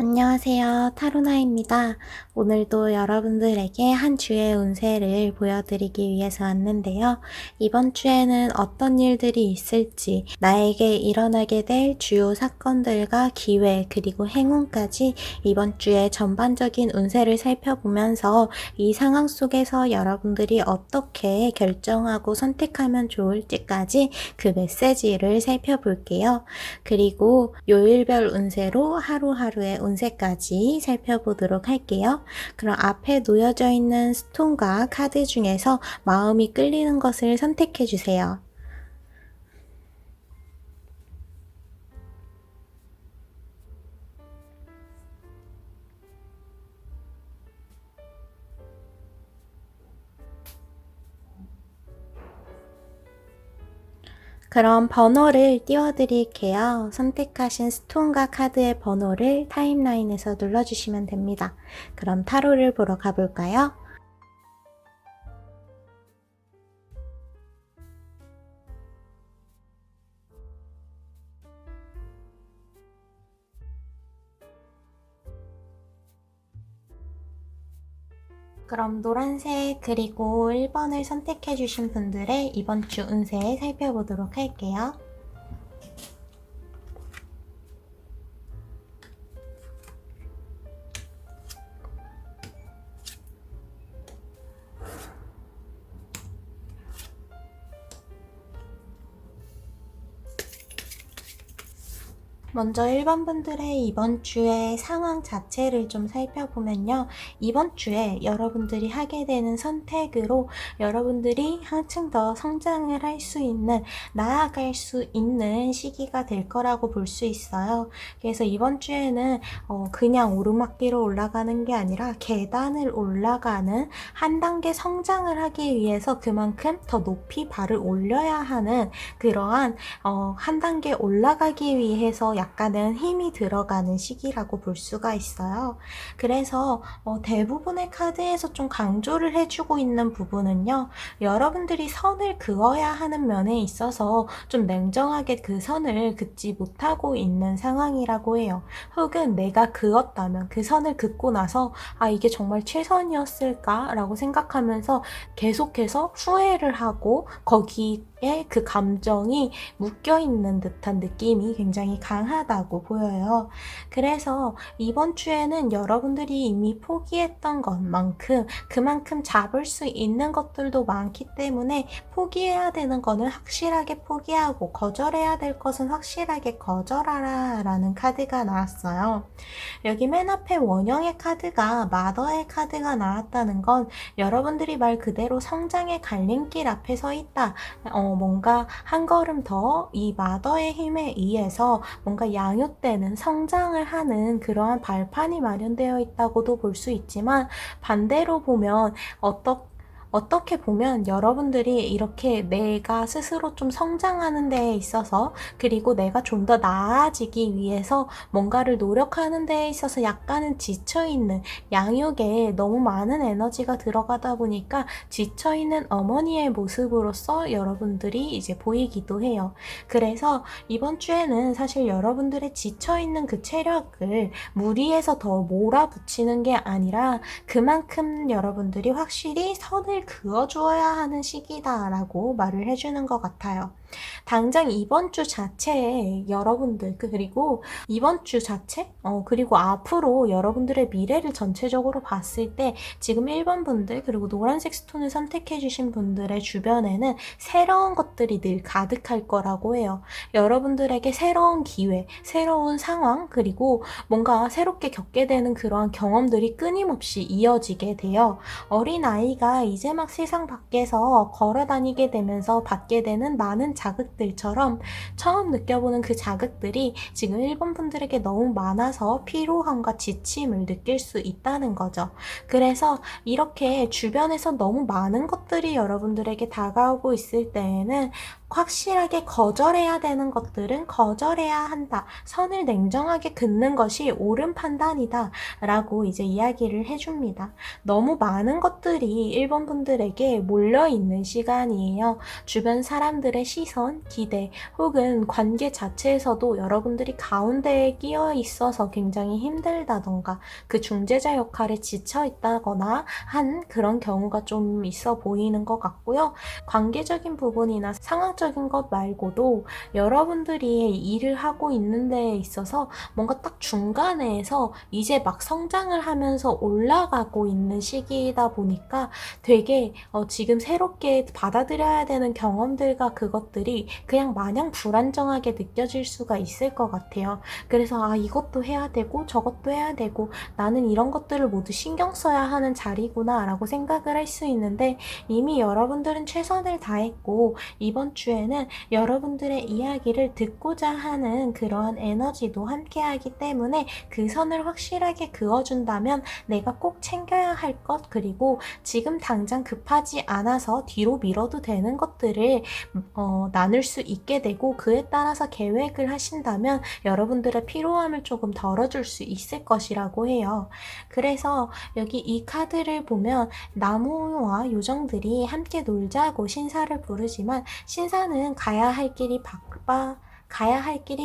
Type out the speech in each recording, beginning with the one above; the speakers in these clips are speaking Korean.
안녕하세요. 타로나입니다. 오늘도 여러분들에게 한 주의 운세를 보여드리기 위해서 왔는데요. 이번 주에는 어떤 일들이 있을지, 나에게 일어나게 될 주요 사건들과 기회, 그리고 행운까지 이번 주의 전반적인 운세를 살펴보면서 이 상황 속에서 여러분들이 어떻게 결정하고 선택하면 좋을지까지 그 메시지를 살펴볼게요. 그리고 요일별 운세로 하루하루의 운세까지 살펴보도록 할게요. 그럼 앞에 놓여져 있는 스톤과 카드 중에서 마음이 끌리는 것을 선택해 주세요. 그럼 번호를 띄워드릴게요. 선택하신 스톤과 카드의 번호를 타임라인에서 눌러주시면 됩니다. 그럼 타로를 보러 가볼까요? 그럼 노란색 그리고 1번을 선택해 주신 분들의 이번 주 운세 살펴보도록 할게요. 먼저 1번 분들의 이번 주의 상황 자체를 좀 살펴보면요. 이번 주에 여러분들이 하게 되는 선택으로 여러분들이 한층 더 성장을 할 수 있는, 나아갈 수 있는 시기가 될 거라고 볼 수 있어요. 그래서 이번 주에는 그냥 오르막길을 올라가는 게 아니라 계단을 올라가는, 한 단계 성장을 하기 위해서 그만큼 더 높이 발을 올려야 하는 그러한 한 단계 올라가기 위해서 약간은 힘이 들어가는 시기라고 볼 수가 있어요. 그래서 대부분의 카드에서 좀 강조를 해주고 있는 부분은요. 여러분들이 선을 그어야 하는 면에 있어서 좀 냉정하게 그 선을 긋지 못하고 있는 상황이라고 해요. 혹은 내가 그었다면 그 선을 긋고 나서 이게 정말 최선이었을까? 라고 생각하면서 계속해서 후회를 하고 거기에 그 감정이 묶여있는 듯한 느낌이 굉장히 강하다고 보여요. 그래서 이번 주에는 여러분들이 이미 포기했던 것만큼 그만큼 잡을 수 있는 것들도 많기 때문에 포기해야 되는 거는 확실하게 포기하고 거절해야 될 것은 확실하게 거절하라 라는 카드가 나왔어요. 여기 맨 앞에 원형의 카드가 마더의 카드가 나왔다는 건 여러분들이 말 그대로 성장의 갈림길 앞에 서 있다. 뭔가 한 걸음 더 이 마더의 힘에 의해서 뭔가 양육되는, 성장을 하는 그러한 발판이 마련되어 있다고도 볼 수 있지만, 반대로 보면 어떻게 보면 여러분들이 이렇게 내가 스스로 좀 성장하는 데에 있어서, 그리고 내가 좀 더 나아지기 위해서 뭔가를 노력하는 데에 있어서 약간은 지쳐있는, 양육에 너무 많은 에너지가 들어가다 보니까 지쳐있는 어머니의 모습으로서 여러분들이 이제 보이기도 해요. 그래서 이번 주에는 사실 여러분들의 지쳐있는 그 체력을 무리해서 더 몰아붙이는 게 아니라 그만큼 여러분들이 확실히 선을 그어주어야 하는 시기다라고 말을 해주는 것 같아요. 당장 이번 주 자체에 여러분들, 그리고 이번 주 자체? 그리고 앞으로 여러분들의 미래를 전체적으로 봤을 때 지금 1번 분들, 그리고 노란색 스톤을 선택해 주신 분들의 주변에는 새로운 것들이 늘 가득할 거라고 해요. 여러분들에게 새로운 기회, 새로운 상황, 그리고 뭔가 새롭게 겪게 되는 그러한 경험들이 끊임없이 이어지게 돼요. 어린아이가 이제 막 세상 밖에서 걸어 다니게 되면서 받게 되는 많은 자극들처럼 처음 느껴보는 그 자극들이 지금 1번 분들에게 너무 많아서 피로함과 지침을 느낄 수 있다는 거죠. 그래서 이렇게 주변에서 너무 많은 것들이 여러분들에게 다가오고 있을 때에는 확실하게 거절해야 되는 것들은 거절해야 한다. 선을 냉정하게 긋는 것이 옳은 판단이다. 라고 이제 이야기를 해줍니다. 너무 많은 것들이 일본 분들에게 몰려있는 시간이에요. 주변 사람들의 시선, 기대, 혹은 관계 자체에서도 여러분들이 가운데에 끼어 있어서 굉장히 힘들다던가 그 중재자 역할에 지쳐 있다거나 한 그런 경우가 좀 있어 보이는 것 같고요. 관계적인 부분이나 상황적인 것 말고도 여러분들이 일을 하고 있는 데에 있어서 뭔가 딱 중간에서 이제 막 성장을 하면서 올라가고 있는 시기이다 보니까 되게 지금 새롭게 받아들여야 되는 경험들과 그것들이 그냥 마냥 불안정하게 느껴질 수가 있을 것 같아요. 그래서 이것도 해야 되고 저것도 해야 되고 나는 이런 것들을 모두 신경 써야 하는 자리구나 라고 생각을 할 수 있는데 이미 여러분들은 최선을 다했고 이번 주에는 여러분들의 이야기를 듣고자 하는 그러한 에너지도 함께 하기 때문에 그 선을 확실하게 그어준다면 내가 꼭 챙겨야 할 것 그리고 지금 당장 급하지 않아서 뒤로 미뤄도 되는 것들을 나눌 수 있게 되고 그에 따라서 계획을 하신다면 여러분들의 피로함을 조금 덜어줄 수 있을 것이라고 해요. 그래서 여기 이 카드를 보면 나무와 요정들이 함께 놀자고 신사를 부르지만 신사는 가야 할 길이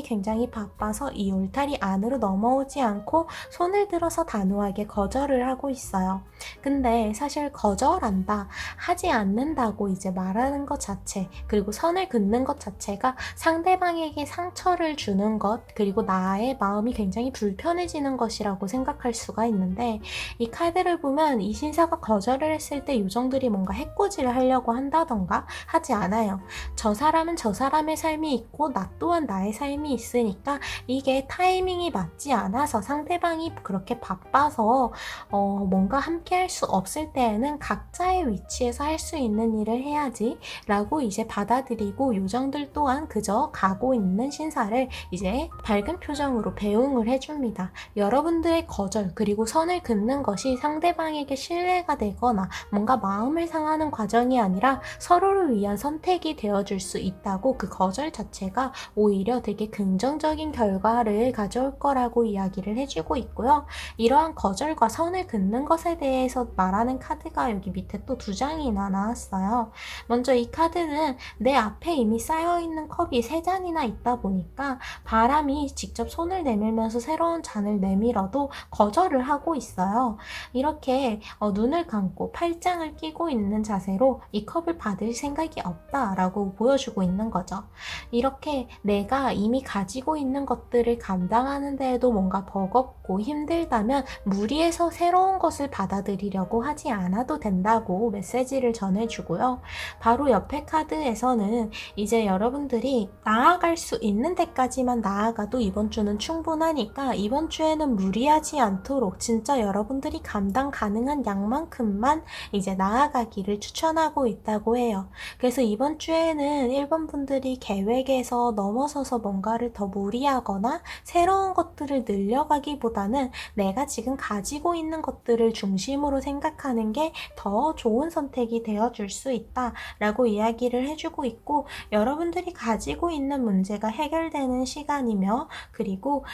굉장히 바빠서 이 울타리 안으로 넘어오지 않고 손을 들어서 단호하게 거절을 하고 있어요. 근데 사실 거절한다, 하지 않는다고 이제 말하는 것 자체, 그리고 선을 긋는 것 자체가 상대방에게 상처를 주는 것, 그리고 나의 마음이 굉장히 불편해지는 것이라고 생각할 수가 있는데 이 카드를 보면 이 신사가 거절을 했을 때 요정들이 뭔가 해코지를 하려고 한다던가 하지 않아요. 저 사람은 저 사람의 삶이 있고 나 또한 나의 삶이 있으니까 이게 타이밍이 맞지 않아서 상대방이 그렇게 바빠서 뭔가 함께 할 수 없을 때에는 각자의 위치에서 할 수 있는 일을 해야지 라고 이제 받아들이고 요정들 또한 그저 가고 있는 신사를 이제 밝은 표정으로 배웅을 해줍니다. 여러분들의 거절 그리고 선을 긋는 것이 상대방에게 신뢰가 되거나 뭔가 마음을 상하는 과정이 아니라 서로를 위한 선택이 되어줄 수 있다고 그 거절 자체가 오히려 되게 긍정적인 결과를 가져올 거라고 이야기를 해주고 있고요. 이러한 거절과 선을 긋는 것에 대해서 말하는 카드가 여기 밑에 또 2장이나 나왔어요. 먼저 이 카드는 내 앞에 이미 쌓여있는 컵이 3잔이나 있다 보니까 바람이 직접 손을 내밀면서 새로운 잔을 내밀어도 거절을 하고 있어요. 이렇게 눈을 감고 팔짱을 끼고 있는 자세로 이 컵을 받을 생각이 없다라고 보여주고 있는 거죠. 이렇게 내가 이미 가지고 있는 것들을 감당하는 데에도 뭔가 버겁고 힘들다면 무리해서 새로운 것을 받아들이려고 하지 않아도 된다고 메시지를 전해주고요. 바로 옆에 카드에서는 이제 여러분들이 나아갈 수 있는 데까지만 나아가도 이번 주는 충분하니까 이번 주에는 무리하지 않도록 진짜 여러분들이 감당 가능한 양만큼만 이제 나아가기를 추천하고 있다고 해요. 그래서 이번 주에는 1번 분들이 계획에서 넘어서서 뭔가를 더 무리하거나 새로운 것들을 늘려가기보다는 내가 지금 가지고 있는 것들을 중심으로 생각하는 게 더 좋은 선택이 되어줄 수 있다 라고 이야기를 해주고 있고 여러분들이 가지고 있는 문제가 해결되는 시간이며 그리고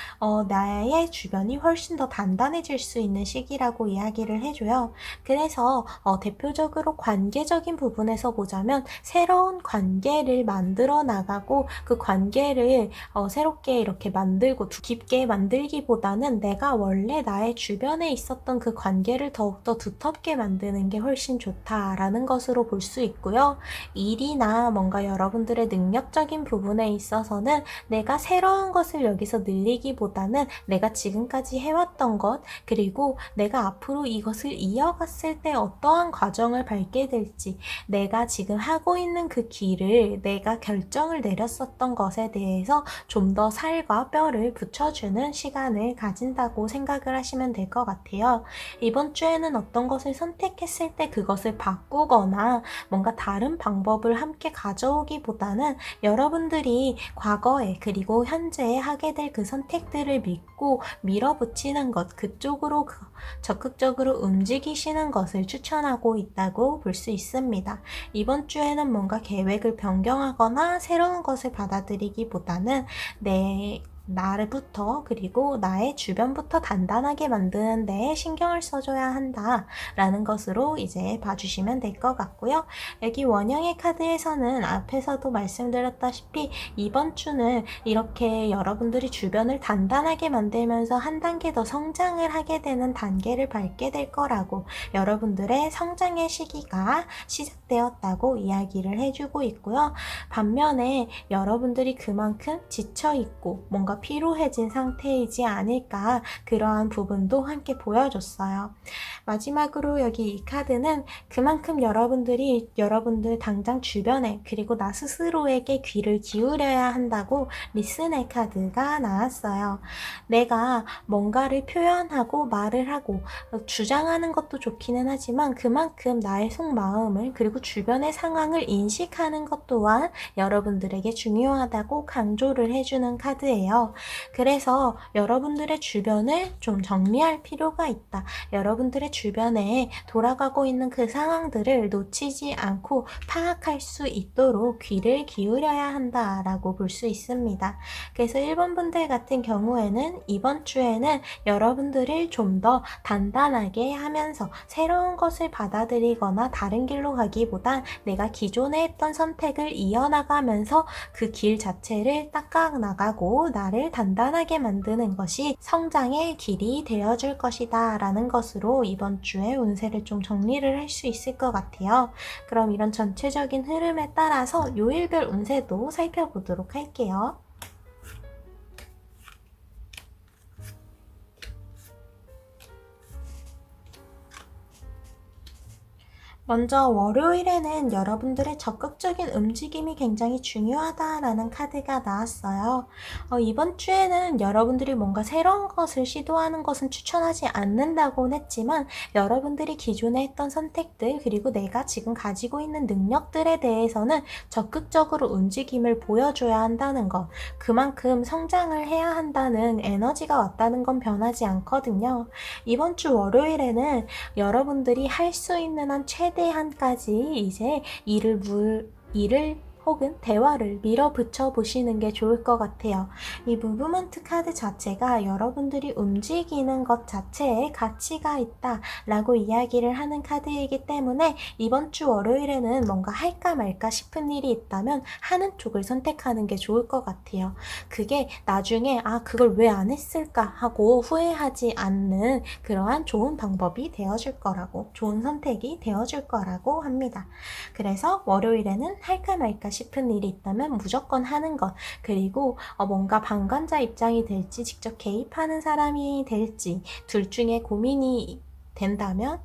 나의 주변이 훨씬 더 단단해질 수 있는 시기라고 이야기를 해줘요. 그래서 대표적으로 관계적인 부분에서 보자면 새로운 관계를 만들어 나가고 그 관계를 새롭게 이렇게 만들고 깊게 만들기보다는 내가 원래 나의 주변에 있었던 그 관계를 더욱더 두텁게 만드는 게 훨씬 좋다라는 것으로 볼 수 있고요. 일이나 뭔가 여러분들의 능력적인 부분에 있어서는 내가 새로운 것을 여기서 늘리기보다는 내가 지금까지 해왔던 것 그리고 내가 앞으로 이것을 이어갔을 때 어떠한 과정을 밟게 될지 내가 지금 하고 있는 그 길을 내가 결정을 내렸었던 것에 부분들에 대해서 좀 더 살과 뼈를 붙여주는 시간을 가진다고 생각을 하시면 될 것 같아요. 이번 주에는 어떤 것을 선택했을 때 그것을 바꾸거나 뭔가 다른 방법을 함께 가져오기보다는 여러분들이 과거에 그리고 현재에 하게 될 그 선택들을 믿고 밀어붙이는 것, 그쪽으로 적극적으로 움직이시는 것을 추천하고 있다고 볼 수 있습니다. 이번 주에는 뭔가 계획을 변경하거나 새로운 것을 받아들이기보다는 나를부터 그리고 나의 주변부터 단단하게 만드는 데 신경을 써줘야 한다라는 것으로 이제 봐주시면 될 것 같고요. 여기 원형의 카드에서는 앞에서도 말씀드렸다시피 이번 주는 이렇게 여러분들이 주변을 단단하게 만들면서 한 단계 더 성장을 하게 되는 단계를 밟게 될 거라고, 여러분들의 성장의 시기가 시작되었다고 이야기를 해주고 있고요. 반면에 여러분들이 그만큼 지쳐있고 뭔가 피로해진 상태이지 않을까, 그러한 부분도 함께 보여줬어요. 마지막으로 여기 이 카드는 그만큼 여러분들이 여러분들 당장 주변에 그리고 나 스스로에게 귀를 기울여야 한다고 리슨의 카드가 나왔어요. 내가 뭔가를 표현하고 말을 하고 주장하는 것도 좋기는 하지만 그만큼 나의 속마음을 그리고 주변의 상황을 인식하는 것 또한 여러분들에게 중요하다고 강조를 해주는 카드예요. 그래서 여러분들의 주변을 좀 정리할 필요가 있다. 여러분들의 주변에 돌아가고 있는 그 상황들을 놓치지 않고 파악할 수 있도록 귀를 기울여야 한다라고 볼 수 있습니다. 그래서 1번 분들 같은 경우에는 이번 주에는 여러분들을 좀 더 단단하게 하면서 새로운 것을 받아들이거나 다른 길로 가기보단 내가 기존에 했던 선택을 이어나가면서 그 길 자체를 닦아나가고 나를 단단하게 만드는 것이 성장의 길이 되어줄 것이다 라는 것으로 이번 주에 운세를 좀 정리를 할 수 있을 것 같아요. 그럼 이런 전체적인 흐름에 따라서 요일별 운세도 살펴보도록 할게요. 먼저 월요일에는 여러분들의 적극적인 움직임이 굉장히 중요하다라는 카드가 나왔어요. 이번 주에는 여러분들이 뭔가 새로운 것을 시도하는 것은 추천하지 않는다고는 했지만 여러분들이 기존에 했던 선택들 그리고 내가 지금 가지고 있는 능력들에 대해서는 적극적으로 움직임을 보여줘야 한다는 것, 그만큼 성장을 해야 한다는 에너지가 왔다는 건 변하지 않거든요. 이번 주 월요일에는 여러분들이 할 수 있는 한 최대한까지 이제 일을 혹은 대화를 밀어붙여 보시는 게 좋을 것 같아요. 이 무브먼트 카드 자체가 여러분들이 움직이는 것 자체에 가치가 있다 라고 이야기를 하는 카드이기 때문에 이번 주 월요일에는 뭔가 할까 말까 싶은 일이 있다면 하는 쪽을 선택하는 게 좋을 것 같아요. 그게 나중에 그걸 왜 안 했을까 하고 후회하지 않는 그러한 좋은 방법이 되어줄 거라고, 좋은 선택이 되어줄 거라고 합니다. 그래서 월요일에는 할까 말까 싶은 일이 있다면 무조건 하는 것, 그리고 뭔가 방관자 입장이 될지 직접 개입하는 사람이 될지 둘 중에 고민이 된다면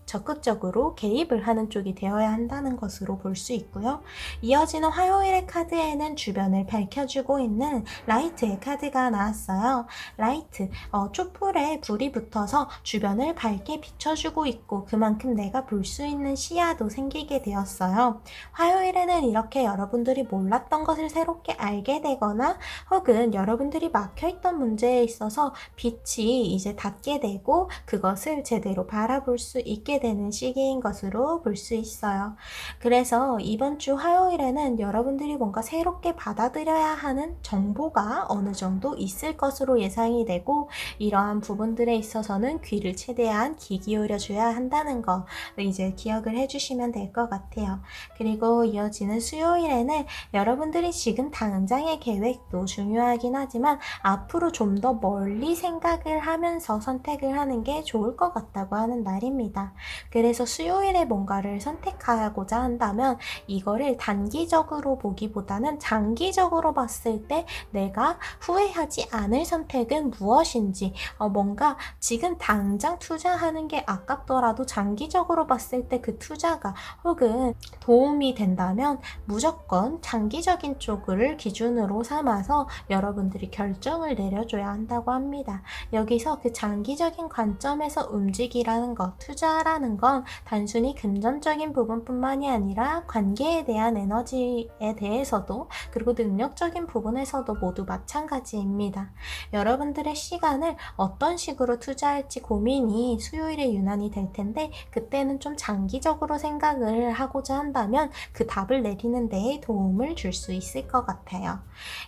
적극적으로 개입을 하는 쪽이 되어야 한다는 것으로 볼 수 있고요. 이어지는 화요일의 카드에는 주변을 밝혀주고 있는 라이트의 카드가 나왔어요. 라이트, 촛불에 불이 붙어서 주변을 밝게 비춰주고 있고 그만큼 내가 볼 수 있는 시야도 생기게 되었어요. 화요일에는 이렇게 여러분들이 몰랐던 것을 새롭게 알게 되거나 혹은 여러분들이 막혀있던 문제에 있어서 빛이 이제 닿게 되고 그것을 제대로 바라볼 수 있게 되는 시기인 것으로 볼 수 있어요. 그래서 이번 주 화요일에는 여러분들이 뭔가 새롭게 받아들여야 하는 정보가 어느 정도 있을 것으로 예상이 되고 이러한 부분들에 있어서는 귀를 최대한 귀 기울여 줘야 한다는 거 이제 기억을 해주시면 될 것 같아요. 그리고 이어지는 수요일에는 여러분들이 지금 당장의 계획도 중요하긴 하지만 앞으로 좀 더 멀리 생각을 하면서 선택을 하는 게 좋을 것 같다고 하는 날입니다. 그래서 수요일에 뭔가를 선택하고자 한다면 이거를 단기적으로 보기보다는 장기적으로 봤을 때 내가 후회하지 않을 선택은 무엇인지, 뭔가 지금 당장 투자하는 게 아깝더라도 장기적으로 봤을 때 그 투자가 혹은 도움이 된다면 무조건 장기적인 쪽을 기준으로 삼아서 여러분들이 결정을 내려줘야 한다고 합니다. 여기서 그 장기적인 관점에서 움직이라는 것, 투자라는 건 단순히 금전적인 부분뿐만이 아니라 관계에 대한 에너지에 대해서도, 그리고 능력적인 부분에서도 모두 마찬가지입니다. 여러분들의 시간을 어떤 식으로 투자할지 고민이 수요일에 유난히 될 텐데, 그때는 좀 장기적으로 생각을 하고자 한다면 그 답을 내리는 데에 도움을 줄 수 있을 것 같아요.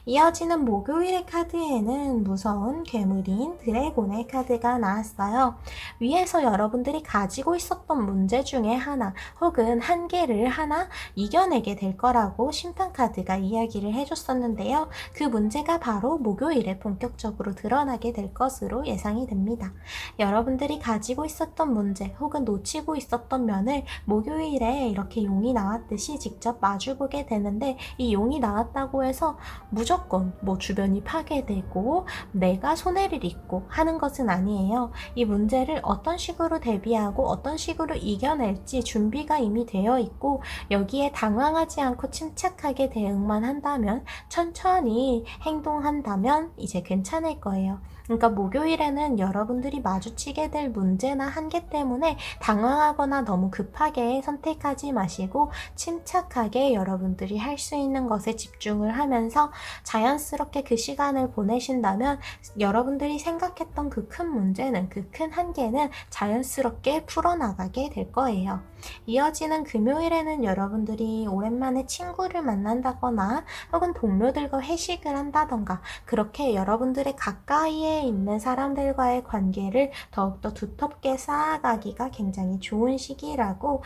이어지는 목요일의 카드에는 무서운 괴물인 드래곤의 카드가 나왔어요. 위에서 여러분들이 가지고 있었던 문제 중에 하나 혹은 한계를 하나 이겨내게 될 거라고 심판 카드가 이야기를 해줬었는데요. 그 문제가 바로 목요일에 본격적으로 드러나게 될 것으로 예상이 됩니다. 여러분들이 가지고 있었던 문제 혹은 놓치고 있었던 면을 목요일에 이렇게 용이 나왔듯이 직접 마주보게 되는데, 이 용이 나왔다고 해서 무조건 주변이 파괴되고 내가 손해를 입고 하는 것은 아니에요. 이 문제를 어떤 식으로 대비하고 어떤 식으로 이겨낼지 준비가 이미 되어 있고, 여기에 당황하지 않고 침착하게 대응만 한다면, 천천히 행동한다면 이제 괜찮을 거예요. 그러니까 목요일에는 여러분들이 마주치게 될 문제나 한계 때문에 당황하거나 너무 급하게 선택하지 마시고 침착하게 여러분들이 할 수 있는 것에 집중을 하면서 자연스럽게 그 시간을 보내신다면 여러분들이 생각했던 그 큰 문제는, 그 큰 한계는 자연스럽게 풀어나가게 될 거예요. 이어지는 금요일에는 여러분들이 오랜만에 친구를 만난다거나 혹은 동료들과 회식을 한다던가, 그렇게 여러분들의 가까이에 있는 사람들과의 관계를 더욱더 두텁게 쌓아가기가 굉장히 좋은 시기라고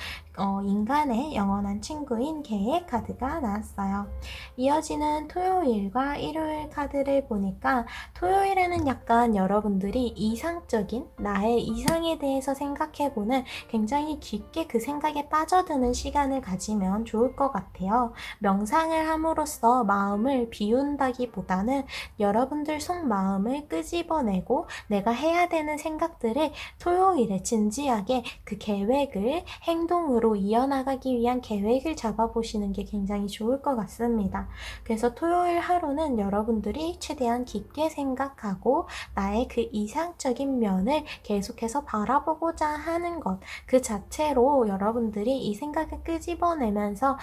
인간의 영원한 친구인 개의 카드가 나왔어요. 이어지는 토요일과 일요일 카드를 보니까 토요일에는 약간 여러분들이 이상적인 나의 이상에 대해서 생각해보는, 굉장히 깊게 그 생각에 빠져드는 시간을 가지면 좋을 것 같아요. 명상을 함으로써 마음을 비운다기보다는 여러분들 속마음을 끄집어내고 내가 해야 되는 생각들을 토요일에 진지하게 그 계획을 행동으로 이어나가기 위한 계획을 잡아보시는 게 굉장히 좋을 것 같습니다. 그래서 토요일 하루는 여러분들이 최대한 깊게 생각하고 나의 그 이상적인 면을 계속해서 바라보고자 하는 것, 그 자체로 여러분들이 이 생각을 끄집어내면서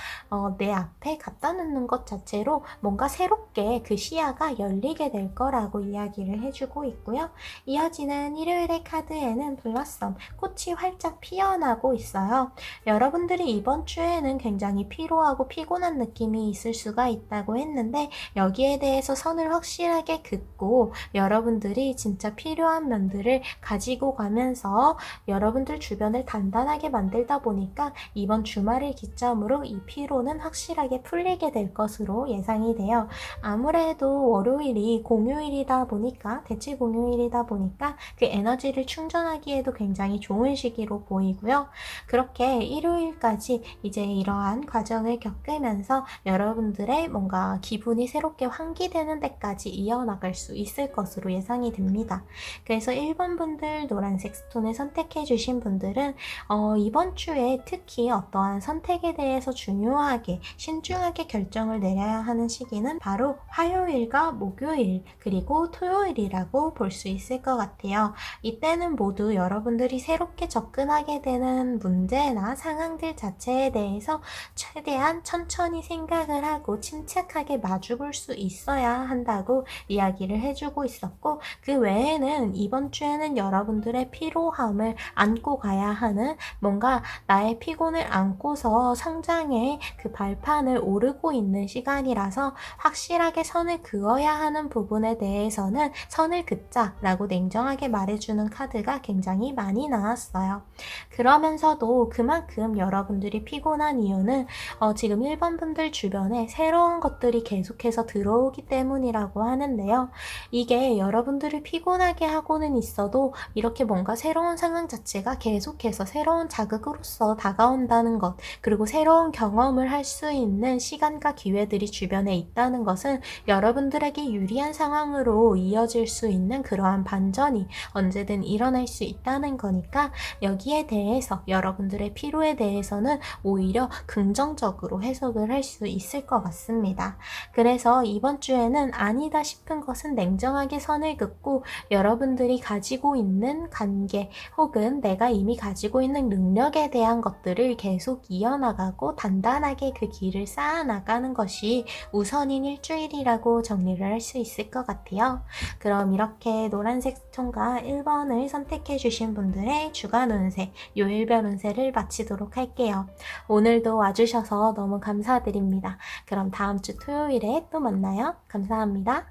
내 앞에 갖다 놓는 것 자체로 뭔가 새롭게 그 시야가 열리게 될 거라고 이야기를 해주고 있고요. 이어지는 일요일의 카드에는 블러썸, 꽃이 활짝 피어나고 있어요. 여러분들이 이번 주에는 굉장히 피로하고 피곤한 느낌이 있을 수가 있다고 했는데, 여기에 대해서 선을 확실하게 긋고 여러분들이 진짜 필요한 면들을 가지고 가면서 여러분들 주변을 단단하게 만들다 보니까 이번 주말을 기점으로 이 피로는 확실하게 풀리게 될 것으로 예상이 돼요. 아무래도 월요일이 공휴일이다 보니까, 대체 공휴일이다 보니까 그 에너지를 충전하기에도 굉장히 좋은 시기로 보이고요. 그렇게 일요일까지 이제 이러한 과정을 겪으면서 여러분들의 뭔가 기분이 새롭게 환기되는 데까지 이어나갈 수 있을 것으로 예상이 됩니다. 그래서 1번 분들 노란색 스톤을 선택해 주신 분들은 이번 주에 특히 어떠한 선택에 대해서 중요하게 신중하게 결정을 내려야 하는 시기는 바로 화요일과 목요일 그리고 토요일이라고 볼 수 있을 것 같아요. 이때는 모두 여러분들이 새롭게 접근하게 되는 문제나 상황들 자체에 대해서 최대한 천천히 생각을 하고 침착하게 마주볼 수 있어야 한다고 이야기를 해주고 있었고, 그 외에는 이번 주에는 여러분들의 피로함을 안고 가야 하는, 뭔가 나의 피곤을 안고서 성장의 그 발판을 오르고 있는 시간이라서 확실하게 선을 그어야 하는 부분에 대해서는 선을 선을 긋자라고 냉정하게 말해주는 카드가 굉장히 많이 나왔어요. 그러면서도 그만큼 여러분들이 피곤한 이유는 지금 1번 분들 주변에 새로운 것들이 계속해서 들어오기 때문이라고 하는데요. 이게 여러분들을 피곤하게 하고는 있어도 이렇게 뭔가 새로운 상황 자체가 계속해서 새로운 자극으로서 다가온다는 것, 그리고 새로운 경험을 할 수 있는 시간과 기회들이 주변에 있다는 것은 여러분들에게 유리한 상황으로 이어질 수 있는 그러한 반전이 언제든 일어날 수 있다는 거니까 여기에 대해서 여러분들의 피로에 대해서는 오히려 긍정적으로 해석을 할 수 있을 것 같습니다. 그래서 이번 주에는 아니다 싶은 것은 냉정하게 선을 긋고 여러분들이 가지고 있는 관계 혹은 내가 이미 가지고 있는 능력에 대한 것들을 계속 이어나가고 단단하게 그 길을 쌓아나가는 것이 우선인 일주일이라고 정리를 할 수 있을 것 같아요. 그럼 이렇게 노란색 스톤과 1번을 선택해 주신 분들의 주간 운세, 요일별 운세를 마치도록 할게요. 오늘도 와주셔서 너무 감사드립니다. 그럼 다음 주 토요일에 또 만나요. 감사합니다.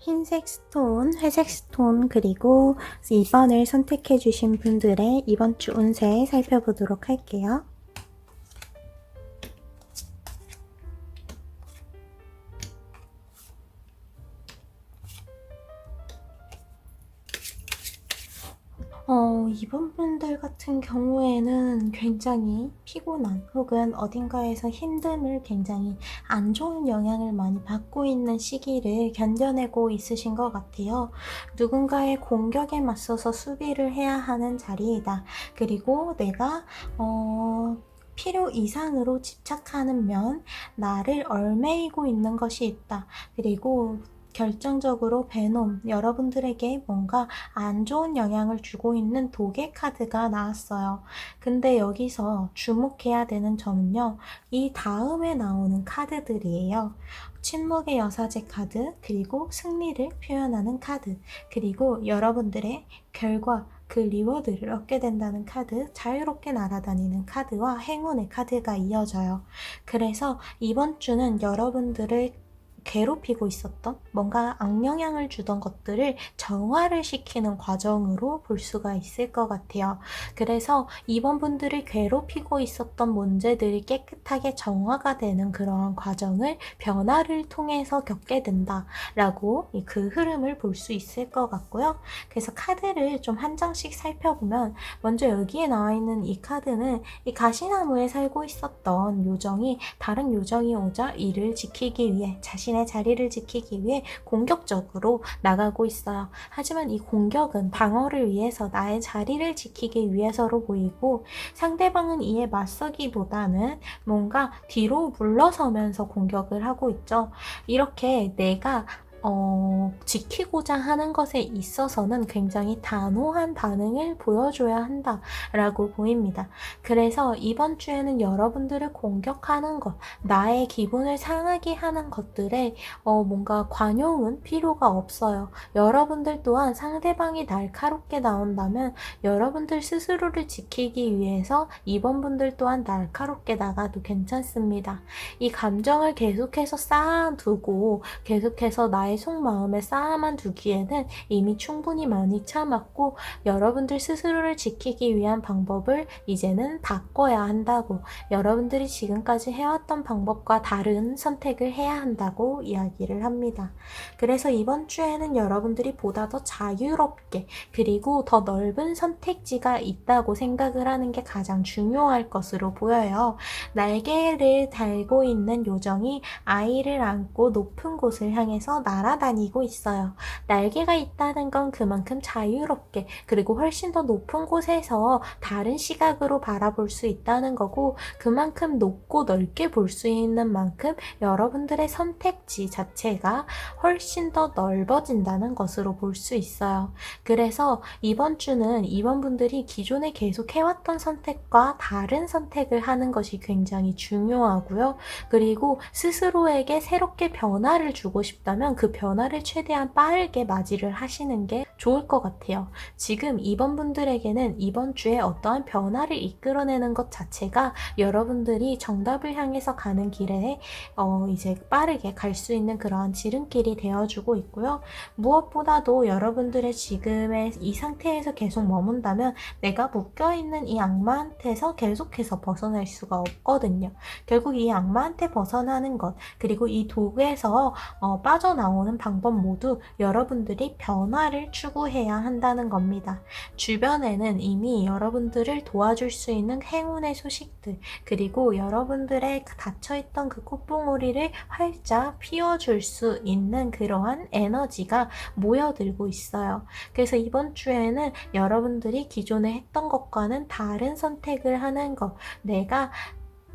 흰색 스톤, 회색 스톤, 그리고 2번을 선택해 주신 분들의 이번 주 운세 살펴보도록 할게요. 이번 분들 같은 경우에는 굉장히 피곤한 혹은 어딘가에서 힘듦을 굉장히 안 좋은 영향을 많이 받고 있는 시기를 견뎌내고 있으신 것 같아요. 누군가의 공격에 맞서서 수비를 해야 하는 자리이다. 그리고 내가 필요 이상으로 집착하는 면, 나를 얽매이고 있는 것이 있다. 그리고 결정적으로 베놈, 여러분들에게 뭔가 안 좋은 영향을 주고 있는 독의 카드가 나왔어요. 근데 여기서 주목해야 되는 점은요, 이 다음에 나오는 카드들이에요. 침묵의 여사제 카드, 그리고 승리를 표현하는 카드, 그리고 여러분들의 결과, 그 리워드를 얻게 된다는 카드, 자유롭게 날아다니는 카드와 행운의 카드가 이어져요. 그래서 이번 주는 여러분들을 괴롭히고 있었던 뭔가 악영향을 주던 것들을 정화를 시키는 과정으로 볼 수가 있을 것 같아요. 그래서 이번 분들을 괴롭히고 있었던 문제들이 깨끗하게 정화가 되는 그러한 과정을 변화를 통해서 겪게 된다라고 그 흐름을 볼 수 있을 것 같고요. 그래서 카드를 좀 한 장씩 살펴보면 먼저 여기에 나와 있는 이 카드는 이 가시나무에 살고 있었던 요정이 다른 요정이 오자 이를 지키기 위해 자신의 자리를 지키기 위해 공격적으로 나가고 있어요. 하지만 이 공격은 방어를 위해서 나의 자리를 지키기 위해서로 보이고 상대방은 이에 맞서기보다는 뭔가 뒤로 물러서면서 공격을 하고 있죠. 이렇게 내가 지키고자 하는 것에 있어서는 굉장히 단호한 반응을 보여줘야 한다라고 보입니다. 그래서 이번 주에는 여러분들을 공격하는 것, 나의 기분을 상하게 하는 것들에 뭔가 관용은 필요가 없어요. 여러분들 또한 상대방이 날카롭게 나온다면 여러분들 스스로를 지키기 위해서 이번 분들 또한 날카롭게 나가도 괜찮습니다. 이 감정을 계속해서 쌓아두고 계속해서 나의 속마음에 쌓아만 두기에는 이미 충분히 많이 참았고 여러분들 스스로를 지키기 위한 방법을 이제는 바꿔야 한다고, 여러분들이 지금까지 해왔던 방법과 다른 선택을 해야 한다고 이야기를 합니다. 그래서 이번 주에는 여러분들이 보다 더 자유롭게 그리고 더 넓은 선택지가 있다고 생각을 하는 게 가장 중요할 것으로 보여요. 날개를 달고 있는 요정이 아이를 안고 높은 곳을 향해서 날아다니고 있어요. 날개가 있다는 건 그만큼 자유롭게 그리고 훨씬 더 높은 곳에서 다른 시각으로 바라볼 수 있다는 거고, 그만큼 높고 넓게 볼 수 있는 만큼 여러분들의 선택지 자체가 훨씬 더 넓어진다는 것으로 볼 수 있어요. 그래서 이번 주는 이번 분들이 기존에 계속 해왔던 선택과 다른 선택을 하는 것이 굉장히 중요하고요. 그리고 스스로에게 새롭게 변화를 주고 싶다면 그 변화를 최대한 빠르게 맞이를 하시는 게 좋을 것 같아요. 지금 이번 분들에게는 이번 주에 어떠한 변화를 이끌어내는 것 자체가 여러분들이 정답을 향해서 가는 길에 이제 빠르게 갈 수 있는 그러한 지름길이 되어주고 있고요. 무엇보다도 여러분들의 지금의 이 상태에서 계속 머문다면 내가 묶여있는 이 악마한테서 계속해서 벗어날 수가 없거든요. 결국 이 악마한테 벗어나는 것, 그리고 이 독에서 빠져나오는 방법 모두 여러분들이 변화를 추구해야 한다는 겁니다. 주변에는 이미 여러분들을 도와줄 수 있는 행운의 소식들, 그리고 여러분들의 닫혀있던 그 콧봉오리를 활짝 피워줄 수 있는 그러한 에너지가 모여들고 있어요. 그래서 이번 주에는 여러분들이 기존에 했던 것과는 다른 선택을 하는 것, 내가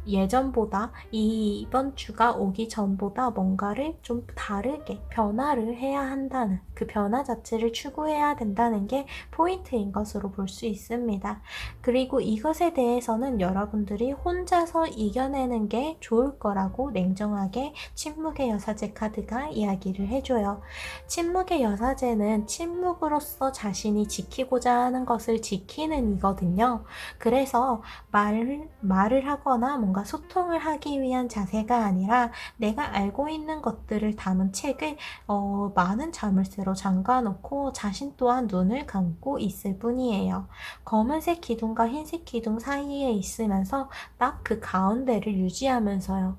예전보다 이번 주가 오기 전보다 뭔가를 좀 다르게 변화를 해야 한다는 그 변화 자체를 추구해야 된다는 게 포인트인 것으로 볼 수 있습니다. 그리고 이것에 대해서는 여러분들이 혼자서 이겨내는 게 좋을 거라고 냉정하게 침묵의 여사제 카드가 이야기를 해줘요. 침묵의 여사제는 침묵으로서 자신이 지키고자 하는 것을 지키는 이거든요. 그래서 말을 하거나 뭔가 소통을 하기 위한 자세가 아니라 내가 알고 있는 것들을 담은 책을 많은 자물쇠로 잠가놓고 자신 또한 눈을 감고 있을 뿐이에요. 검은색 기둥과 흰색 기둥 사이에 있으면서 딱 그 가운데를 유지하면서요.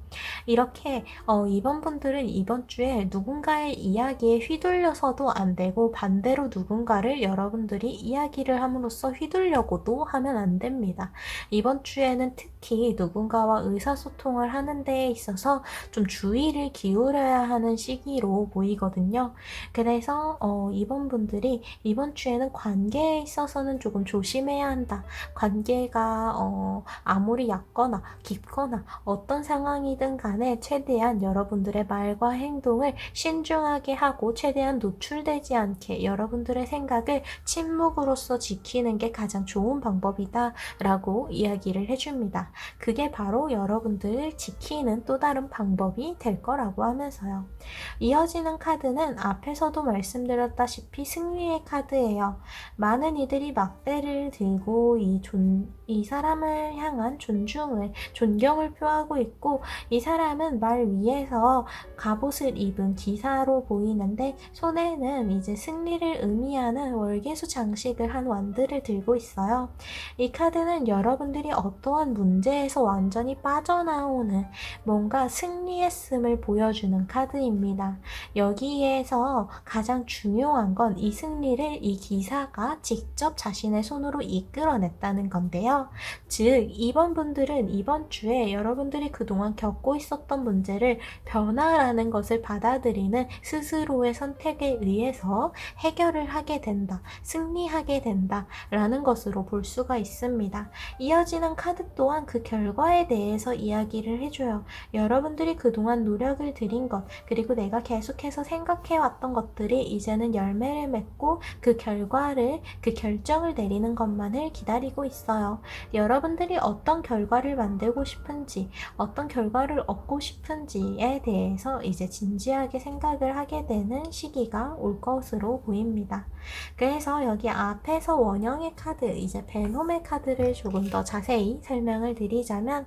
이렇게 이번 분들은 이번 주에 누군가의 이야기에 휘둘려서도 안 되고 반대로 누군가를 여러분들이 이야기를 함으로써 휘둘려고도 하면 안 됩니다. 이번 주에는 특히 누군가와 의사소통을 하는 데에 있어서 좀 주의를 기울여야 하는 시기로 보이거든요. 그래서 이번 분들이 이번 주에는 관계에 있어서는 조금 조심해야 한다. 관계가 아무리 얕거나 깊거나 어떤 상황이든 간에 최대한 여러분들의 말과 행동을 신중하게 하고 최대한 노출되지 않게 여러분들의 생각을 침묵으로써 지키는 게 가장 좋은 방법이다 라고 이야기를 해줍니다. 그게 바로 여러분들을 지키는 또 다른 방법이 될 거라고 하면서요. 이어지는 카드는 앞에서도 말씀드렸다시피 승리의 카드예요. 많은 이들이 막대를 들고 이 사람을 향한 존경을 표하고 있고, 이 사람은 말 위에서 갑옷을 입은 기사로 보이는데 손에는 이제 승리를 의미하는 월계수 장식을 한 완들을 들고 있어요. 이 카드는 여러분들이 어떠한 문제에서 완전히 빠져나오는 뭔가 승리했음을 보여주는 카드입니다. 여기에서 가장 중요한 건 이 승리를 이 기사가 직접 자신의 손으로 이끌어냈다는 건데요. 즉 이번 분들은 이번 주에 여러분들이 그동안 겪고 있었던 문제를 변화라는 것을 받아들이는 스스로의 선택에 의해서 해결을 하게 된다, 승리하게 된다 라는 것으로 볼 수가 있습니다. 이어지는 카드 또한 그 결과에 대해서 이야기를 해줘요. 여러분들이 그동안 노력을 들인 것, 그리고 내가 계속해서 생각해왔던 것들이 이제는 열매를 맺고 그 결정을 내리는 것만을 기다리고 있어요. 여러분들이 어떤 결과를 만들고 싶은지, 어떤 결과를 얻고 싶은지에 대해서 이제 진지하게 생각을 하게 되는 시기가 올 것으로 보입니다. 그래서 여기 앞에서 원형의 카드, 이제 베놈의 카드를 조금 더 자세히 설명을 드리자면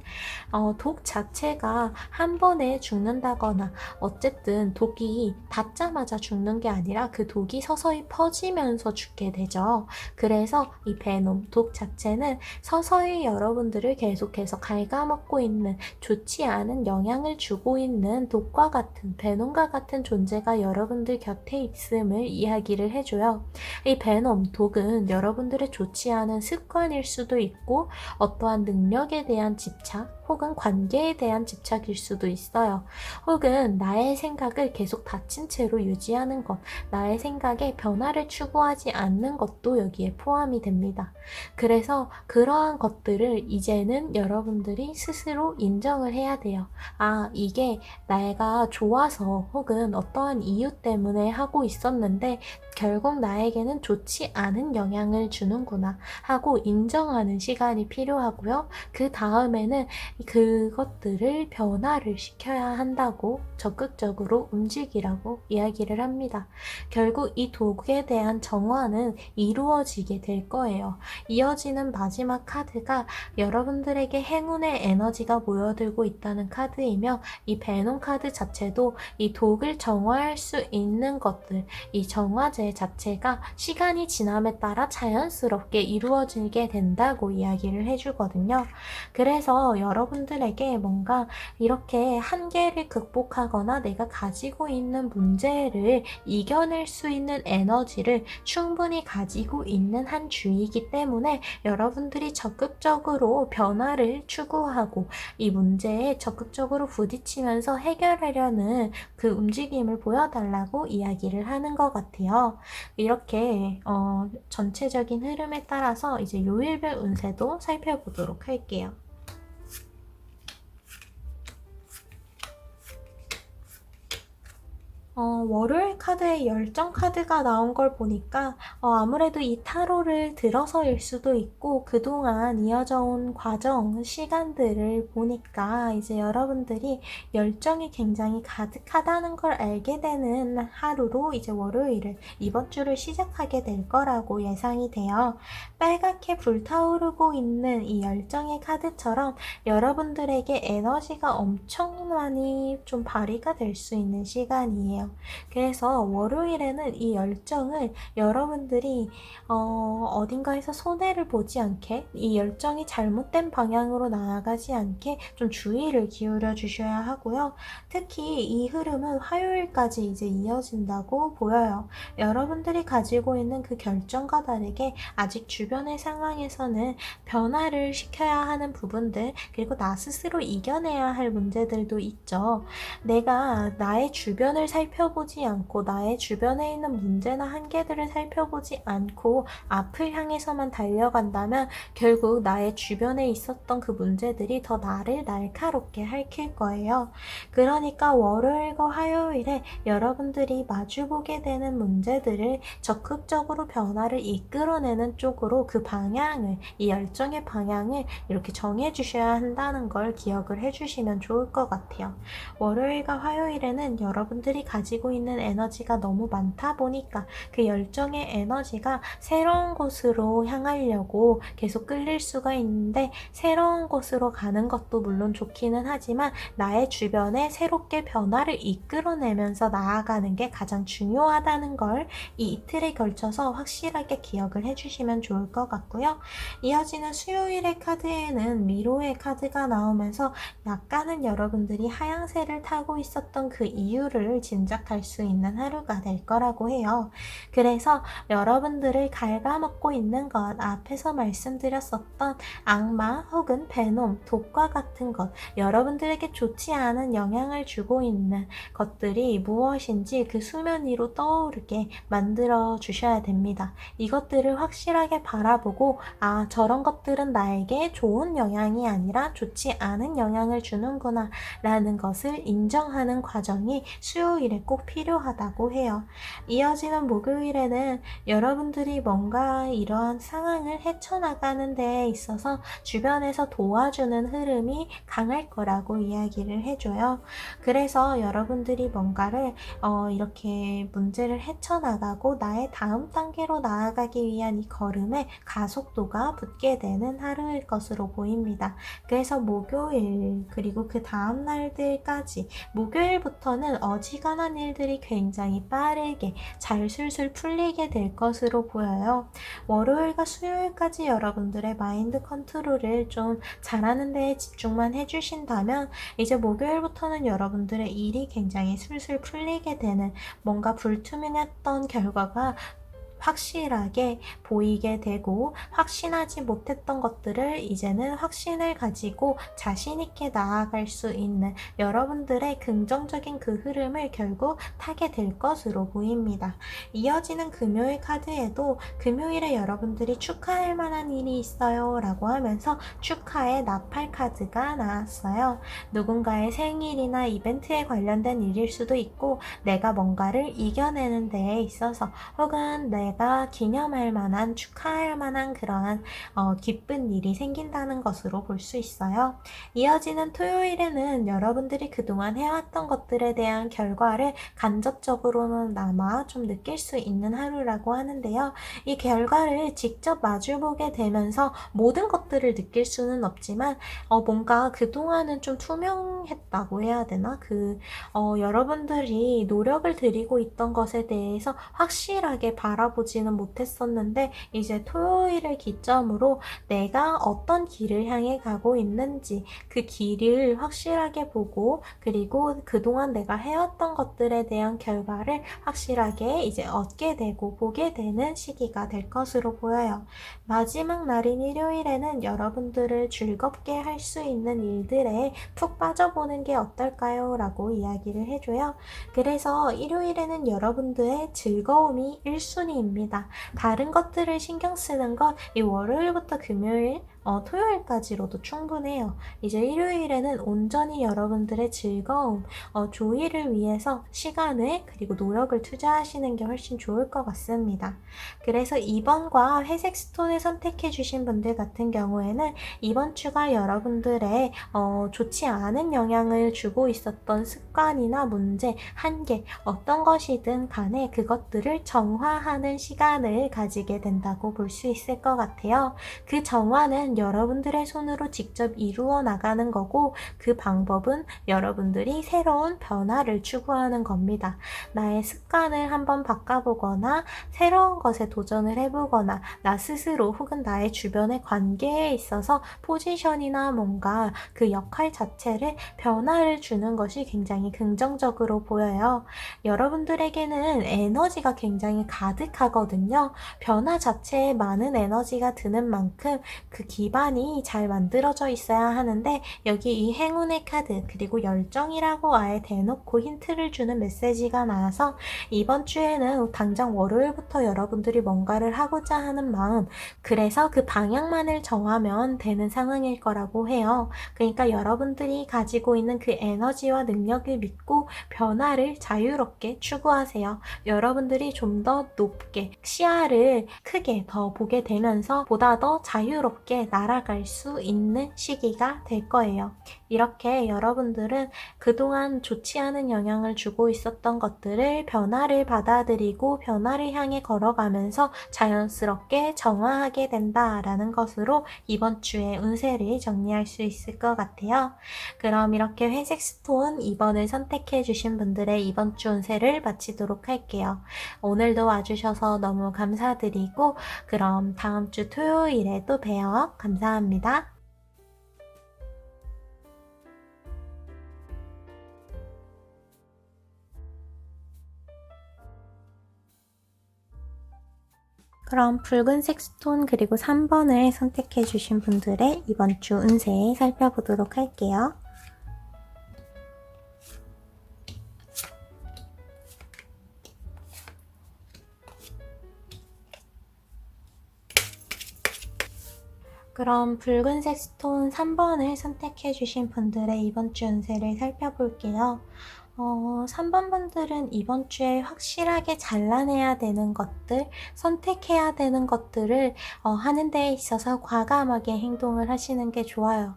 독 자체가 한 번에 죽는다거나 어쨌든 독이 닿자마자 죽는 게 아니라 그 독이 서서히 퍼지면서 죽게 되죠. 그래서 이 베놈, 독 자체는 서서히 여러분들을 계속해서 갉아먹고 있는, 좋지 않은 영향을 주고 있는 독과 같은, 베놈과 같은 존재가 여러분들 곁에 있음을 이야기를 해줘요. 이 베놈, 독은 여러분들의 좋지 않은 습관일 수도 있고 어떠한 능력에 대한 집착 혹은 관계에 대한 집착일 수도 있어요. 혹은 나의 생각을 계속 닫힌 채로 유지하는 것, 나의 생각에 변화를 추구하지 않는 것도 여기에 포함이 됩니다. 그래서 그러한 것들을 이제는 여러분들이 스스로 인정을 해야 돼요. 아, 이게 내가 좋아서 혹은 어떠한 이유 때문에 하고 있었는데 결국 나에게는 좋지 않은 영향을 주는구나 하고 인정하는 시간이 필요하고요. 그 다음에는 그것들을 변화를 시켜야 한다고 적극적으로 움직이라고 이야기를 합니다. 결국 이 독에 대한 정화는 이루어지게 될 거예요. 이어지는 마지막 카드가 여러분들에게 행운의 에너지가 모여들고 있다는 카드이며, 이 베놈 카드 자체도 이 독을 정화할 수 있는 것들, 이 정화제 자체가 시간이 지남에 따라 자연스럽게 이루어지게 된다고 이야기를 해주거든요. 그래서 여러분들에게 뭔가 이렇게 한계를 극복하거나 내가 가지고 있는 문제를 이겨낼 수 있는 에너지를 충분히 가지고 있는 한 주이기 때문에 여러분들이 적극적으로 변화를 추구하고 이 문제에 적극적으로 부딪히면서 해결하려는 그 움직임을 보여달라고 이야기를 하는 것 같아요. 이렇게 전체적인 흐름에 따라서 이제 요일별 운세도 살펴보도록 할게요. 월요일 카드에 열정 카드가 나온 걸 보니까 아무래도 이 타로를 들어서일 수도 있고 그동안 이어져 온 과정, 시간들을 보니까 이제 여러분들이 열정이 굉장히 가득하다는 걸 알게 되는 하루로 이제 월요일을, 이번 주를 시작하게 될 거라고 예상이 돼요. 빨갛게 불타오르고 있는 이 열정의 카드처럼 여러분들에게 에너지가 엄청 많이 좀 발휘가 될 수 있는 시간이에요. 그래서 월요일에는 이 열정을 여러분들이 어딘가에서 손해를 보지 않게, 이 열정이 잘못된 방향으로 나아가지 않게 좀 주의를 기울여 주셔야 하고요. 특히 이 흐름은 화요일까지 이제 이어진다고 보여요. 여러분들이 가지고 있는 그 결정과 다르게 아직 주변의 상황에서는 변화를 시켜야 하는 부분들, 그리고 나 스스로 이겨내야 할 문제들도 있죠. 내가 나의 주변을 살펴보지 않고 나의 주변에 있는 문제나 한계들을 살펴보지 않고 앞을 향해서만 달려간다면 결국 나의 주변에 있었던 그 문제들이 더 나를 날카롭게 핥힐 거예요. 그러니까 월요일과 화요일에 여러분들이 마주보게 되는 문제들을 적극적으로 변화를 이끌어내는 쪽으로 그 방향을, 이 열정의 방향을 이렇게 정해주셔야 한다는 걸 기억을 해주시면 좋을 것 같아요. 월요일과 화요일에는 여러분들이 가지고 있는 에너지가 너무 많다 보니까 그 열정의 에너지가 새로운 곳으로 향하려고 계속 끌릴 수가 있는데, 새로운 곳으로 가는 것도 물론 좋기는 하지만 나의 주변에 새롭게 변화를 이끌어내면서 나아가는 게 가장 중요하다는 걸 이 이틀에 걸쳐서 확실하게 기억을 해주시면 좋을 것 같고요. 이어지는 수요일의 카드에는 미로의 카드가 나오면서 약간은 여러분들이 하향세를 타고 있었던 그 이유를 짐작할 수 있는 하루가 될 거라고 해요. 그래서 여러분들을 갉아먹고 있는 것, 앞에서 말씀드렸었던 악마 혹은 베놈, 독과 같은 것, 여러분들에게 좋지 않은 영향을 주고 있는 것들이 무엇인지 그 수면 위로 떠오르게 만들어 주셔야 됩니다. 이것들을 확실하게 바라보고, 아, 저런 것들은 나에게 좋은 영향이 아니라 좋지 않은 영향을 주는구나 라는 것을 인정하는 과정이 수요일에 꼭 필요하다고 해요. 이어지는 목요일에는 여러분들이 뭔가 이러한 상황을 헤쳐나가는 데에 있어서 주변에서 도와주는 흐름이 강할 거라고 이야기를 해줘요. 그래서 여러분들이 뭔가를 이렇게 문제를 헤쳐나가고 나의 다음 단계로 나아가기 위한 이 걸음에 가속도가 붙게 되는 하루일 것으로 보입니다. 그래서 목요일 그리고 그 다음 날들까지, 목요일부터는 어지간한 일들이 굉장히 빠르게 잘 술술 풀리게 될 것으로 보여요. 월요일과 수요일까지 여러분들의 마인드 컨트롤을 좀 잘하는 데에 집중만 해주신다면 이제 목요일부터는 여러분들의 일이 굉장히 술술 풀리게 되는, 뭔가 불투명했던 결과가 확실하게 보이게 되고, 확신하지 못했던 것들을 이제는 확신을 가지고 자신있게 나아갈 수 있는 여러분들의 긍정적인 그 흐름을 결국 타게 될 것으로 보입니다. 이어지는 금요일 카드에도 금요일에 여러분들이 축하할 만한 일이 있어요 라고 하면서 축하의 나팔 카드가 나왔어요. 누군가의 생일이나 이벤트에 관련된 일일 수도 있고, 내가 뭔가를 이겨내는 데에 있어서, 혹은 내가 기념할 만한, 축하할 만한 그러한 기쁜 일이 생긴다는 것으로 볼 수 있어요. 이어지는 토요일에는 여러분들이 그동안 해왔던 것들에 대한 결과를 간접적으로는아마 좀 느낄 수 있는 하루라고 하는데요. 이 결과를 직접 마주보게 되면서 모든 것들을 느낄 수는 없지만 뭔가 그동안은 좀 투명했다고 해야 되나? 여러분들이 노력을 들이고 있던 것에 대해서 확실하게 바라보지는 못했었는데 이제 토요일을 기점으로 내가 어떤 길을 향해 가고 있는지 그 길을 확실하게 보고 그리고 그동안 내가 해왔던 것들에 대한 결과를 확실하게 이제 얻게 되고 보게 되는 시기가 될 것으로 보여요. 마지막 날인 일요일에는 여러분들을 즐겁게 할 수 있는 일들에 푹 빠져보는 게 어떨까요? 라고 이야기를 해줘요. 그래서 일요일에는 여러분들의 즐거움이 1순위입니다. 다른 것들을 신경 쓰는 건 이 월요일부터 금요일, 토요일까지로도 충분해요. 이제 일요일에는 온전히 여러분들의 즐거움, 조의를 위해서 시간을 그리고 노력을 투자하시는 게 훨씬 좋을 것 같습니다. 그래서 2번과 회색 스톤을 선택해 주신 분들 같은 경우에는 이번 주가 여러분들의 좋지 않은 영향을 주고 있었던 습관이나 문제, 한계, 어떤 것이든 간에 그것들을 정화하는 시간을 가지게 된다고 볼 수 있을 것 같아요. 그 정화는 여러분들의 손으로 직접 이루어 나가는 거고 그 방법은 여러분들이 새로운 변화를 추구하는 겁니다. 나의 습관을 한번 바꿔보거나 새로운 것에 도전을 해보거나 나 스스로 혹은 나의 주변의 관계에 있어서 포지션이나 뭔가 그 역할 자체를 변화를 주는 것이 굉장히 긍정적으로 보여요. 여러분들에게는 에너지가 굉장히 가득하거든요. 변화 자체에 많은 에너지가 드는 만큼 그 기반이 잘 만들어져 있어야 하는데 여기 이 행운의 카드 그리고 열정이라고 아예 대놓고 힌트를 주는 메시지가 나와서 이번 주에는 당장 월요일부터 여러분들이 뭔가를 하고자 하는 마음 그래서 그 방향만을 정하면 되는 상황일 거라고 해요. 그러니까 여러분들이 가지고 있는 그 에너지와 능력을 믿고 변화를 자유롭게 추구하세요. 여러분들이 좀 더 높게 시야를 크게 더 보게 되면서 보다 더 자유롭게 날아갈 수 있는 시기가 될 거예요. 이렇게 여러분들은 그동안 좋지 않은 영향을 주고 있었던 것들을 변화를 받아들이고 변화를 향해 걸어가면서 자연스럽게 정화하게 된다라는 것으로 이번 주의 운세를 정리할 수 있을 것 같아요. 그럼 이렇게 회색 스톤 2번을 선택해 주신 분들의 이번 주 운세를 마치도록 할게요. 오늘도 와주셔서 너무 감사드리고 그럼 다음 주 토요일에 또 봬요. 감사합니다. 그럼 붉은색 스톤 그리고 3번을 선택해 주신 분들의 이번 주 운세 살펴보도록 할게요. 그럼 붉은색 스톤 3번을 선택해 주신 분들의 이번 주 운세를 살펴볼게요. 3번 분들은 이번 주에 확실하게 잘라내야 되는 것들, 선택해야 되는 것들을 하는 데 있어서 과감하게 행동을 하시는 게 좋아요.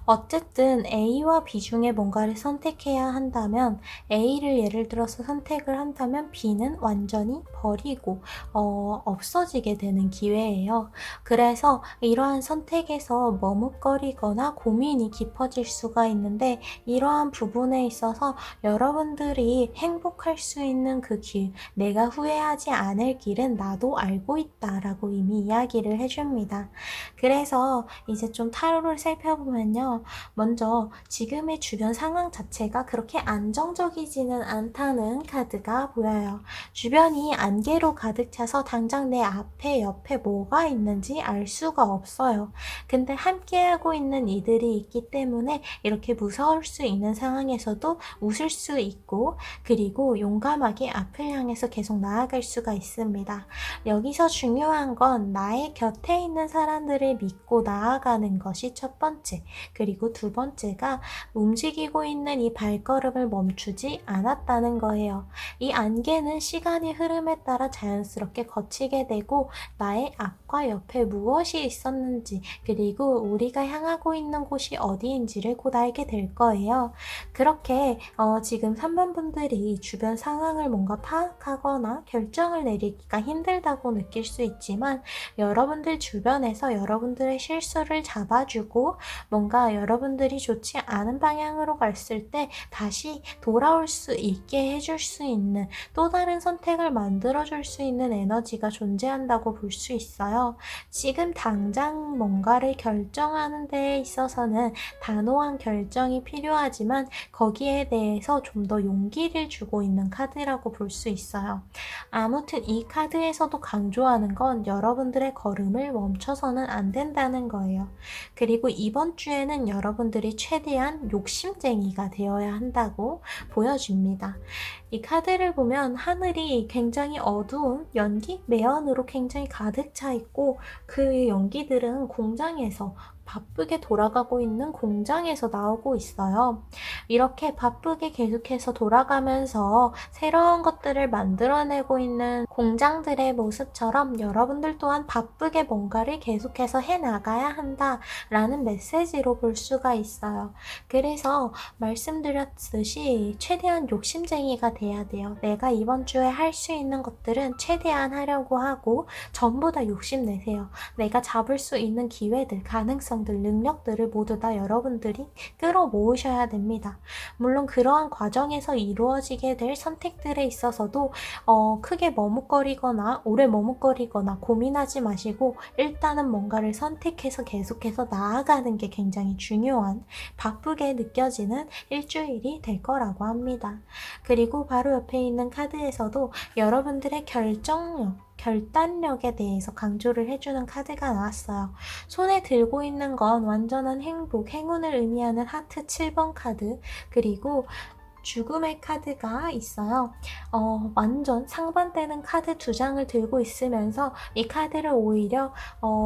어쨌든 A와 B 중에 뭔가를 선택해야 한다면 A를 예를 들어서 선택을 한다면 B는 완전히 버리고 없어지게 되는 기회예요. 그래서 이러한 선택에서 머뭇거리거나 고민이 깊어질 수가 있는데 이러한 부분에 있어서 여러분들이 행복할 수 있는 그 길, 내가 후회하지 않을 길은 나도 알고 있다 라고 이미 이야기를 해줍니다. 그래서 이제 좀 타로를 살펴보면요. 먼저 지금의 주변 상황 자체가 그렇게 안정적이지는 않다는 카드가 보여요. 주변이 안개로 가득 차서 당장 내 앞에 옆에 뭐가 있는지 알 수가 없어요. 근데 함께하고 있는 이들이 있기 때문에 이렇게 무서울 수 있는 상황에서도 웃을 수 수 있고, 그리고 용감하게 앞을 향해서 계속 나아갈 수가 있습니다. 여기서 중요한 건 나의 곁에 있는 사람들을 믿고 나아가는 것이 첫 번째, 그리고 두 번째가 움직이고 있는 이 발걸음을 멈추지 않았다는 거예요. 이 안개는 시간의 흐름에 따라 자연스럽게 거치게 되고 나의 앞과 옆에 무엇이 있었는지, 그리고 우리가 향하고 있는 곳이 어디인지를 곧 알게 될 거예요. 그렇게 지금 3번 분들이 주변 상황을 뭔가 파악하거나 결정을 내리기가 힘들다고 느낄 수 있지만, 여러분들 주변에서 여러분들의 실수를 잡아주고 뭔가 여러분들이 좋지 않은 방향으로 갔을 때 다시 돌아올 수 있게 해줄 수 있는, 또 다른 선택을 만들어줄 수 있는 에너지가 존재한다고 볼 수 있어요. 지금 당장 뭔가를 결정하는 데 있어서는 단호한 결정이 필요하지만 거기에 대해서 좀 더 용기를 주고 있는 카드라고 볼 수 있어요. 아무튼 이 카드에서도 강조하는 건 여러분들의 걸음을 멈춰서는 안 된다는 거예요. 그리고 이번 주에는 여러분들이 최대한 욕심쟁이가 되어야 한다고 보여줍니다. 이 카드를 보면 하늘이 굉장히 어두운 연기, 매연으로 굉장히 가득 차 있고, 그 연기들은 공장에서 바쁘게 돌아가고 있는 공장에서 나오고 있어요. 이렇게 바쁘게 계속해서 돌아가면서 새로운 것들을 만들어내고 있는 공장들의 모습처럼 여러분들 또한 바쁘게 뭔가를 계속해서 해나가야 한다라는 메시지로 볼 수가 있어요. 그래서 말씀드렸듯이 최대한 욕심쟁이가 돼야 돼요. 내가 이번 주에 할 수 있는 것들은 최대한 하려고 하고 전부 다 욕심내세요. 내가 잡을 수 있는 기회들, 가능성들, 능력들을 모두 다 여러분들이 끌어모으셔야 됩니다. 물론 그러한 과정에서 이루어지게 될 선택들에 있어서도 크게 머뭇거리거나 오래 머뭇거리거나 고민하지 마시고 일단은 뭔가를 선택해서 계속해서 나아가는 게 굉장히 중요한, 바쁘게 느껴지는 일주일이 될 거라고 합니다. 그리고 바로 옆에 있는 카드에서도 여러분들의 결단력에 대해서 강조를 해주는 카드가 나왔어요. 손에 들고 있는 건 완전한 행복, 행운을 의미하는 하트 7번 카드, 그리고 죽음의 카드가 있어요. 완전 상반되는 카드 두 장을 들고 있으면서 이 카드를 오히려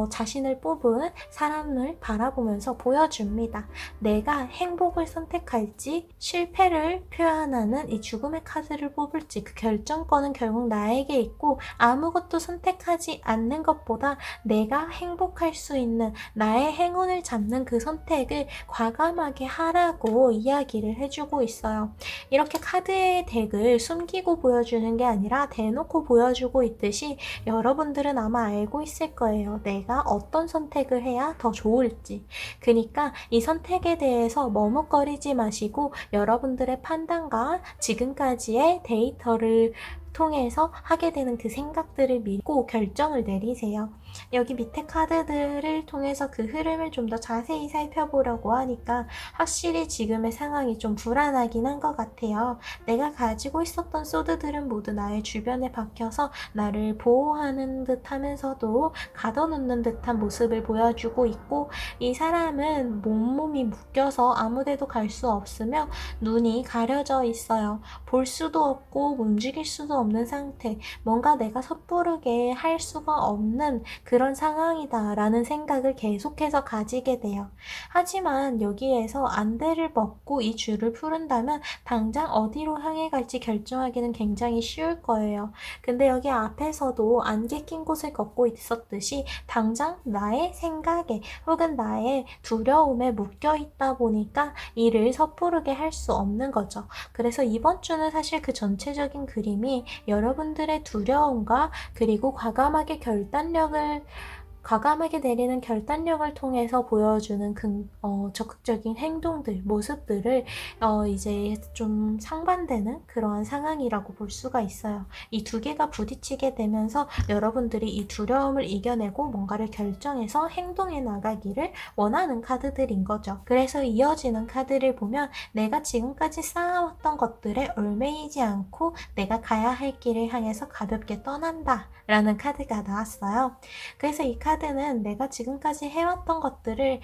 자신을 뽑은 사람을 바라보면서 보여줍니다. 내가 행복을 선택할지 실패를 표현하는 이 죽음의 카드를 뽑을지 그 결정권은 결국 나에게 있고, 아무것도 선택하지 않는 것보다 내가 행복할 수 있는 나의 행운을 잡는 그 선택을 과감하게 하라고 이야기를 해주고 있어요. 이렇게 카드의 덱을 숨기고 보여주는 게 아니라 대놓고 보여주고 있듯이 여러분들은 아마 알고 있을 거예요. 내가 어떤 선택을 해야 더 좋을지. 그러니까 이 선택에 대해서 머뭇거리지 마시고 여러분들의 판단과 지금까지의 데이터를 통해서 하게 되는 그 생각들을 믿고 결정을 내리세요. 여기 밑에 카드들을 통해서 그 흐름을 좀 더 자세히 살펴보려고 하니까 확실히 지금의 상황이 좀 불안하긴 한 것 같아요. 내가 가지고 있었던 소드들은 모두 나의 주변에 박혀서 나를 보호하는 듯 하면서도 가둬놓는 듯한 모습을 보여주고 있고, 이 사람은 몸이 묶여서 아무데도 갈 수 없으며 눈이 가려져 있어요. 볼 수도 없고 움직일 수도 없는 상태, 뭔가 내가 섣부르게 할 수가 없는 그런 상황이다 라는 생각을 계속해서 가지게 돼요. 하지만 여기에서 안대를 벗고 이 줄을 푸른다면 당장 어디로 향해 갈지 결정하기는 굉장히 쉬울 거예요. 근데 여기 앞에서도 안개 낀 곳을 걷고 있었듯이 당장 나의 생각에 혹은 나의 두려움에 묶여 있다 보니까 이를 섣부르게 할 수 없는 거죠. 그래서 이번 주는 사실 그 전체적인 그림이 여러분들의 두려움과 그리고 과감하게 내리는 결단력을 통해서 보여주는 적극적인 행동들, 모습들을 이제 좀 상반되는 그러한 상황이라고 볼 수가 있어요. 이 두 개가 부딪히게 되면서 여러분들이 이 두려움을 이겨내고 뭔가를 결정해서 행동해 나가기를 원하는 카드들인 거죠. 그래서 이어지는 카드를 보면 내가 지금까지 쌓아왔던 것들에 얽매이지 않고 내가 가야 할 길을 향해서 가볍게 떠난다 라는 카드가 나왔어요. 그래서 이 카드는 내가 지금까지 해왔던 것들을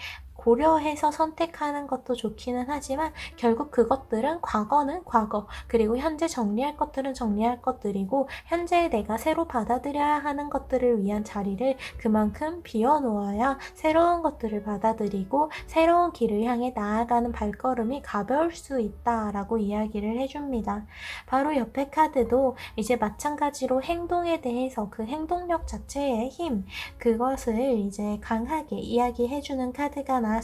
고려해서 선택하는 것도 좋기는 하지만 결국 그것들은 과거는 과거, 그리고 현재 정리할 것들은 정리할 것들이고 현재 내가 새로 받아들여야 하는 것들을 위한 자리를 그만큼 비워놓아야 새로운 것들을 받아들이고 새로운 길을 향해 나아가는 발걸음이 가벼울 수 있다라고 이야기를 해줍니다. 바로 옆에 카드도 이제 마찬가지로 행동에 대해서 그 행동력 자체의 힘, 그것을 이제 강하게 이야기해주는 카드가 나왔어요.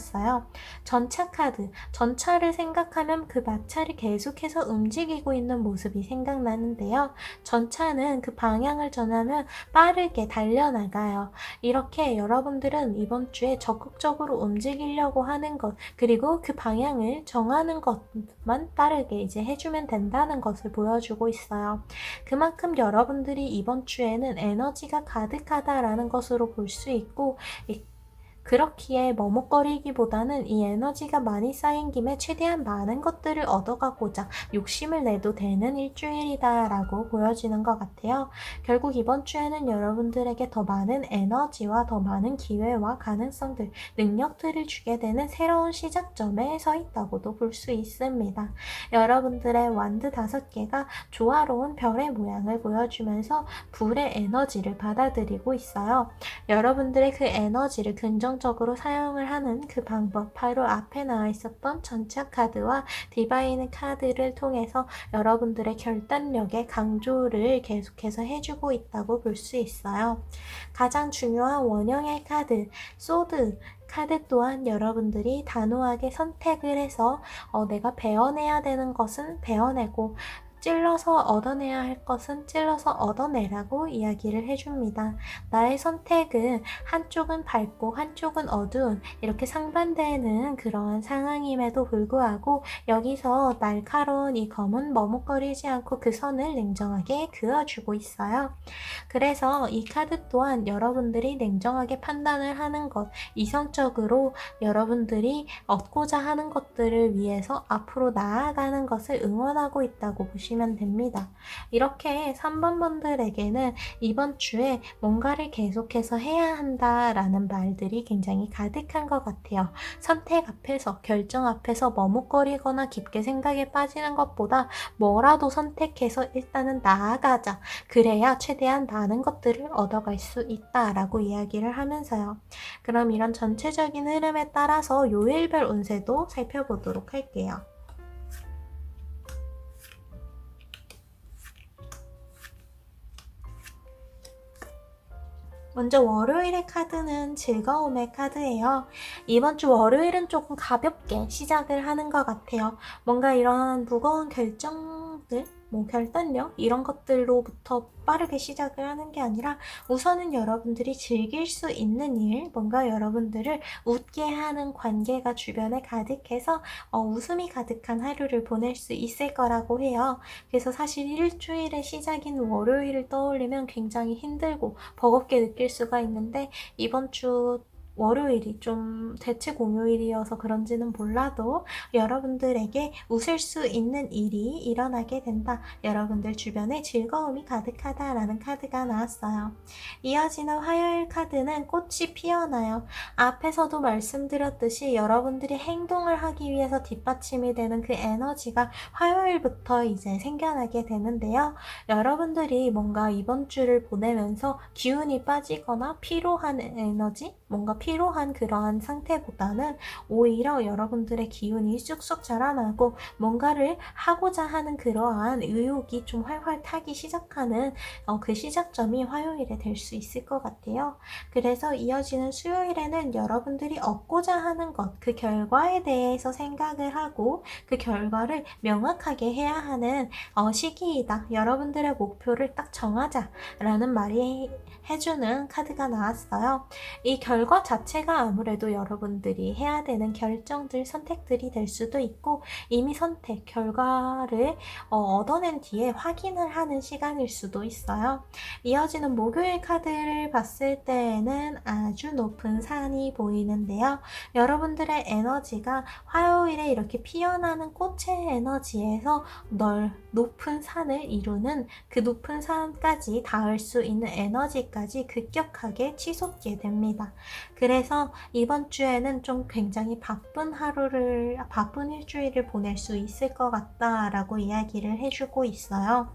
전차 카드, 전차를 생각하면 그 마차를 계속해서 움직이고 있는 모습이 생각나는데요. 전차는 그 방향을 전하면 빠르게 달려나가요. 이렇게 여러분들은 이번 주에 적극적으로 움직이려고 하는 것, 그리고 그 방향을 정하는 것만 빠르게 이제 해주면 된다는 것을 보여주고 있어요. 그만큼 여러분들이 이번 주에는 에너지가 가득하다라는 것으로 볼 수 있고, 그렇기에 머뭇거리기보다는 이 에너지가 많이 쌓인 김에 최대한 많은 것들을 얻어가고자 욕심을 내도 되는 일주일이다 라고 보여지는 것 같아요. 결국 이번 주에는 여러분들에게 더 많은 에너지와 더 많은 기회와 가능성들, 능력들을 주게 되는 새로운 시작점에 서 있다고도 볼 수 있습니다. 여러분들의 완드 5개가 조화로운 별의 모양을 보여주면서 불의 에너지를 받아들이고 있어요. 여러분들의 그 에너지를 긍정적으로 사용을 하는 그 방법, 바로 앞에 나와 있었던 전차 카드와 디바인 카드를 통해서 여러분들의 결단력의 강조를 계속해서 해주고 있다고 볼 수 있어요. 가장 중요한 원형의 카드, 소드 카드 또한 여러분들이 단호하게 선택을 해서 내가 베어내야 되는 것은 베어내고 찔러서 얻어내야 할 것은 찔러서 얻어내라고 이야기를 해줍니다. 나의 선택은 한쪽은 밝고 한쪽은 어두운 이렇게 상반되는 그러한 상황임에도 불구하고 여기서 날카로운 이 검은 머뭇거리지 않고 그 선을 냉정하게 그어주고 있어요. 그래서 이 카드 또한 여러분들이 냉정하게 판단을 하는 것, 이성적으로 여러분들이 얻고자 하는 것들을 위해서 앞으로 나아가는 것을 응원하고 있다고 보시면 됩니다. 이렇게 3번 분들에게는 이번 주에 뭔가를 계속해서 해야 한다라는 말들이 굉장히 가득한 것 같아요. 선택 앞에서, 결정 앞에서 머뭇거리거나 깊게 생각에 빠지는 것보다 뭐라도 선택해서 일단은 나아가자. 그래야 최대한 많은 것들을 얻어갈 수 있다라고 이야기를 하면서요. 그럼 이런 전체적인 흐름에 따라서 요일별 운세도 살펴보도록 할게요. 먼저 월요일의 카드는 즐거움의 카드예요. 이번 주 월요일은 조금 가볍게 시작을 하는 것 같아요. 뭔가 이런 무거운 결정들, 결단력 이런 것들로부터 빠르게 시작을 하는 게 아니라 우선은 여러분들이 즐길 수 있는 일, 뭔가 여러분들을 웃게 하는 관계가 주변에 가득해서 웃음이 가득한 하루를 보낼 수 있을 거라고 해요. 그래서 사실 일주일의 시작인 월요일을 떠올리면 굉장히 힘들고 버겁게 느낄 수가 있는데 이번 주 월요일이 좀 대체 공휴일이어서 그런지는 몰라도 여러분들에게 웃을 수 있는 일이 일어나게 된다. 여러분들 주변에 즐거움이 가득하다라는 카드가 나왔어요. 이어지는 화요일 카드는 꽃이 피어나요. 앞에서도 말씀드렸듯이 여러분들이 행동을 하기 위해서 뒷받침이 되는 그 에너지가 화요일부터 이제 생겨나게 되는데요. 여러분들이 뭔가 이번 주를 보내면서 기운이 빠지거나 피로한 에너지, 뭔가 피로한 그러한 상태보다는 오히려 여러분들의 기운이 쑥쑥 자라나고 뭔가를 하고자 하는 그러한 의욕이 좀 활활 타기 시작하는 그 시작점이 화요일에 될 수 있을 것 같아요. 그래서 이어지는 수요일에는 여러분들이 얻고자 하는 것, 그 결과에 대해서 생각을 하고 그 결과를 명확하게 해야 하는 시기이다. 여러분들의 목표를 딱 정하자라는 말이 해주는 카드가 나왔어요. 이 결과 자체가 아무래도 여러분들이 해야 되는 결정들, 선택들이 될 수도 있고 이미 선택, 결과를 얻어낸 뒤에 확인을 하는 시간일 수도 있어요. 이어지는 목요일 카드를 봤을 때에는 아주 높은 산이 보이는데요. 여러분들의 에너지가 화요일에 이렇게 피어나는 꽃의 에너지에서 높은 산을 이루는 그 높은 산까지 닿을 수 있는 에너지까지 급격하게 치솟게 됩니다. 그래서 이번 주에는 좀 굉장히 바쁜 일주일을 보낼 수 있을 것 같다라고 이야기를 해주고 있어요.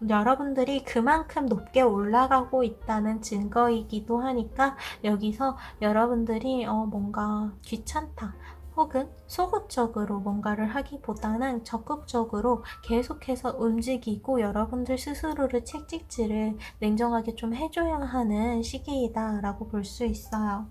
여러분들이 그만큼 높게 올라가고 있다는 증거이기도 하니까 여기서 여러분들이 뭔가 귀찮다, 혹은 소극적으로 뭔가를 하기보다는 적극적으로 계속해서 움직이고 여러분들 스스로를 채찍질을 냉정하게 좀 해줘야 하는 시기이다 라고 볼 수 있어요.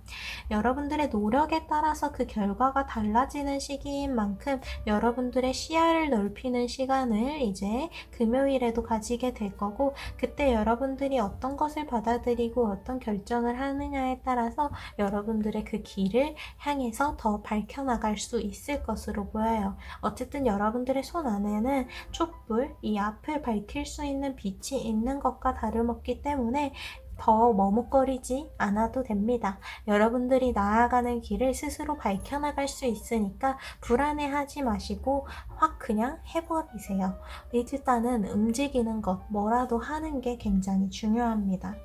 여러분들의 노력에 따라서 그 결과가 달라지는 시기인 만큼 여러분들의 시야를 넓히는 시간을 이제 금요일에도 가지게 될 거고, 그때 여러분들이 어떤 것을 받아들이고 어떤 결정을 하느냐에 따라서 여러분들의 그 길을 향해서 더 밝혀나갈 수 있을 것으로 보여요. 어쨌든 여러분들의 손 안에는 촛불, 이 앞을 밝힐 수 있는 빛이 있는 것과 다름없기 때문에 더 머뭇거리지 않아도 됩니다. 여러분들이 나아가는 길을 스스로 밝혀나갈 수 있으니까 불안해하지 마시고 확 그냥 해버리세요. 일단은 움직이는 것, 뭐라도 하는 게 굉장히 중요합니다.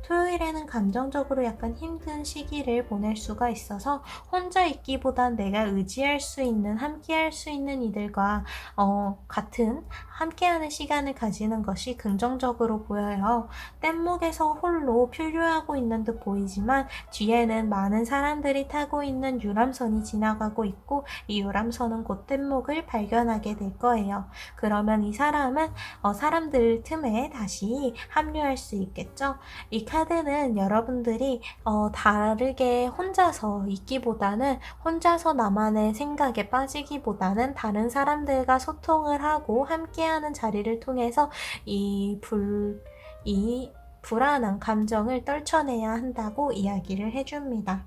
토요일에는 감정적으로 약간 힘든 시기를 보낼 수가 있어서 혼자 있기보단 내가 의지할 수 있는, 함께할 수 있는 이들과 같은 함께하는 시간을 가지는 것이 긍정적으로 보여요. 뗏목에서 홀로漂流하고 있는 듯 보이지만 뒤에는 많은 사람들이 타고 있는 유람선이 지나가고 있고, 이 유람선은 곧 뗏목을 발견하게 될 거예요. 그러면 이 사람은 사람들 틈에 다시 합류할 수 있겠죠. 이 카드는 여러분들이 다르게 혼자서 있기보다는, 혼자서 나만의 생각에 빠지기보다는 다른 사람들과 소통을 하고 함께하는 자리를 통해서 이 불안한 감정을 떨쳐내야 한다고 이야기를 해줍니다.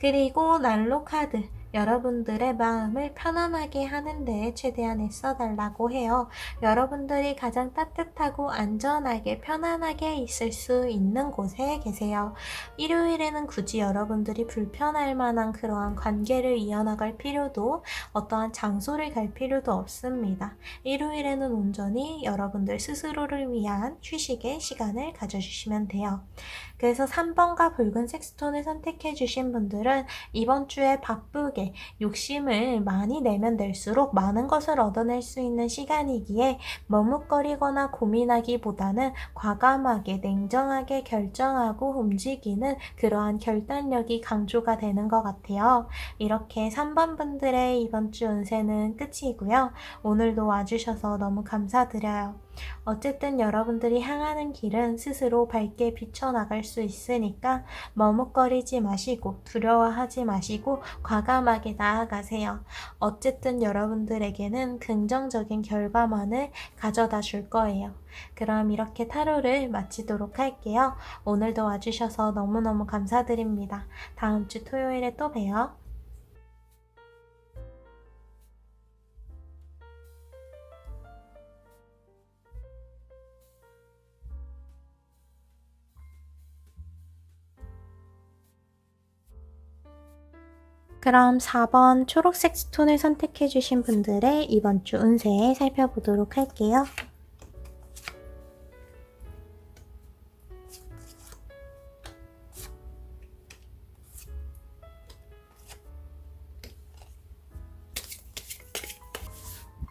그리고 난로 카드, 여러분들의 마음을 편안하게 하는 데 최대한 애써달라고 해요. 여러분들이 가장 따뜻하고 안전하게 편안하게 있을 수 있는 곳에 계세요. 일요일에는 굳이 여러분들이 불편할 만한 그러한 관계를 이어나갈 필요도, 어떠한 장소를 갈 필요도 없습니다. 일요일에는 온전히 여러분들 스스로를 위한 휴식의 시간을 가져주시면 돼요. 그래서 3번과 붉은색 스톤을 선택해 주신 분들은 이번 주에 바쁘게 욕심을 많이 내면 낼수록 많은 것을 얻어낼 수 있는 시간이기에 머뭇거리거나 고민하기보다는 과감하게 냉정하게 결정하고 움직이는 그러한 결단력이 강조가 되는 것 같아요. 이렇게 3번 분들의 이번 주 운세는 끝이고요. 오늘도 와주셔서 너무 감사드려요. 어쨌든 여러분들이 향하는 길은 스스로 밝게 비춰나갈 수 있으니까 머뭇거리지 마시고 두려워하지 마시고 과감하게 나아가세요. 어쨌든 여러분들에게는 긍정적인 결과만을 가져다 줄 거예요. 그럼 이렇게 타로를 마치도록 할게요. 오늘도 와주셔서 너무너무 감사드립니다. 다음 주 토요일에 또 봬요. 그럼 4번 초록색 스톤을 선택해주신 분들의 이번 주 운세 살펴보도록 할게요.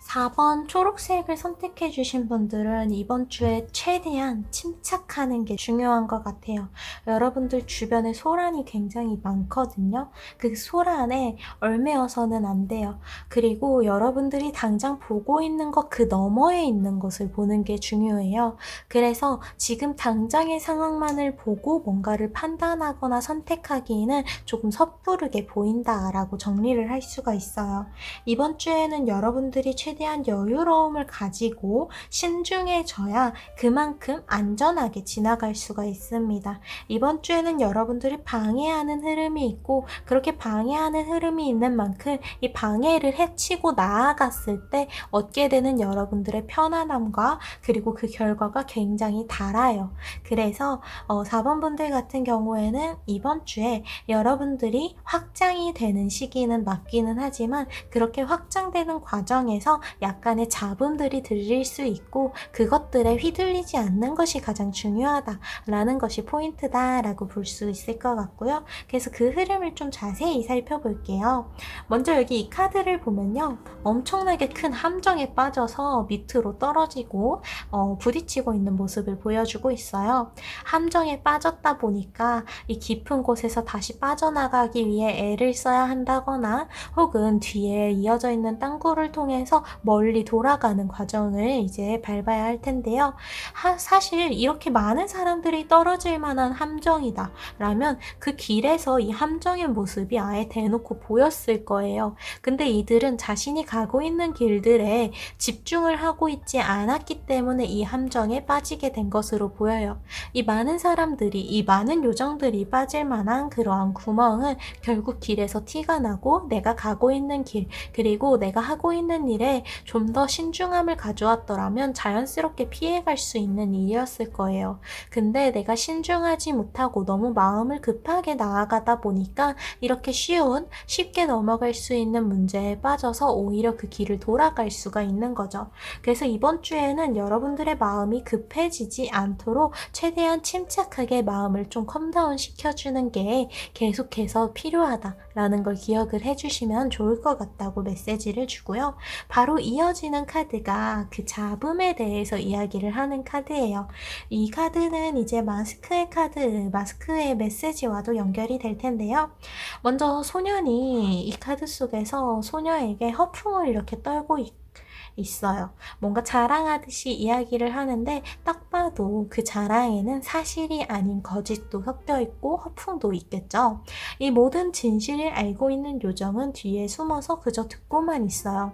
4번 초록색을 선택해 주신 분들은 이번 주에 최대한 침착하는 게 중요한 것 같아요. 여러분들 주변에 소란이 굉장히 많거든요. 그 소란에 얽매여서는 안 돼요. 그리고 여러분들이 당장 보고 있는 것 그 너머에 있는 것을 보는 게 중요해요. 그래서 지금 당장의 상황만을 보고 뭔가를 판단하거나 선택하기에는 조금 섣부르게 보인다라고 정리를 할 수가 있어요. 이번 주에는 여러분들이 최대한 여유로움을 가지고 신중해져야 그만큼 안전하게 지나갈 수가 있습니다. 이번 주에는 여러분들이 방해하는 흐름이 있고, 그렇게 방해하는 흐름이 있는 만큼 이 방해를 해치고 나아갔을 때 얻게 되는 여러분들의 편안함과 그리고 그 결과가 굉장히 달아요. 그래서 4번 분들 같은 경우에는 이번 주에 여러분들이 확장이 되는 시기는 맞기는 하지만 그렇게 확장되는 과정에서 약간의 잡음들이 들릴 수 있고 그것들에 휘둘리지 않는 것이 가장 중요하다라는 것이 포인트다 있다라고 볼 수 있을 것 같고요. 그래서 그 흐름을 좀 자세히 살펴볼게요. 먼저 여기 이 카드를 보면요. 엄청나게 큰 함정에 빠져서 밑으로 떨어지고 부딪히고 있는 모습을 보여주고 있어요. 함정에 빠졌다 보니까 이 깊은 곳에서 다시 빠져나가기 위해 애를 써야 한다거나 혹은 뒤에 이어져 있는 땅굴을 통해서 멀리 돌아가는 과정을 이제 밟아야 할 텐데요. 사실 이렇게 많은 사람들이 떨어질 만한 함정이다 라면 그 길에서 이 함정의 모습이 아예 대놓고 보였을 거예요. 근데 이들은 자신이 가고 있는 길들에 집중을 하고 있지 않았기 때문에 이 함정에 빠지게 된 것으로 보여요. 이 많은 사람들이, 이 많은 요정들이 빠질 만한 그러한 구멍은 결국 길에서 티가 나고 내가 가고 있는 길, 그리고 내가 하고 있는 일에 좀 더 신중함을 가져왔더라면 자연스럽게 피해갈 수 있는 일이었을 거예요. 근데 내가 신중하지 못하고 너무 마음을 급하게 나아가다 보니까 이렇게 쉽게 넘어갈 수 있는 문제에 빠져서 오히려 그 길을 돌아갈 수가 있는 거죠. 그래서 이번 주에는 여러분들의 마음이 급해지지 않도록 최대한 침착하게 마음을 좀 컴다운 시켜주는 게 계속해서 필요하다라는 걸 기억을 해주시면 좋을 것 같다고 메시지를 주고요. 바로 이어지는 카드가 그 잡음에 대해서 이야기를 하는 카드예요. 이 카드는 이제 마스크의 카드, 마스크의 메시지와도 연결이 될 텐데요. 먼저 소년이 이 카드 속에서 소녀에게 허풍을 이렇게 떨고 있어요. 뭔가 자랑하듯이 이야기를 하는데 딱 봐도 그 자랑에는 사실이 아닌 거짓도 섞여 있고 허풍도 있겠죠. 이 모든 진실을 알고 있는 요정은 뒤에 숨어서 그저 듣고만 있어요.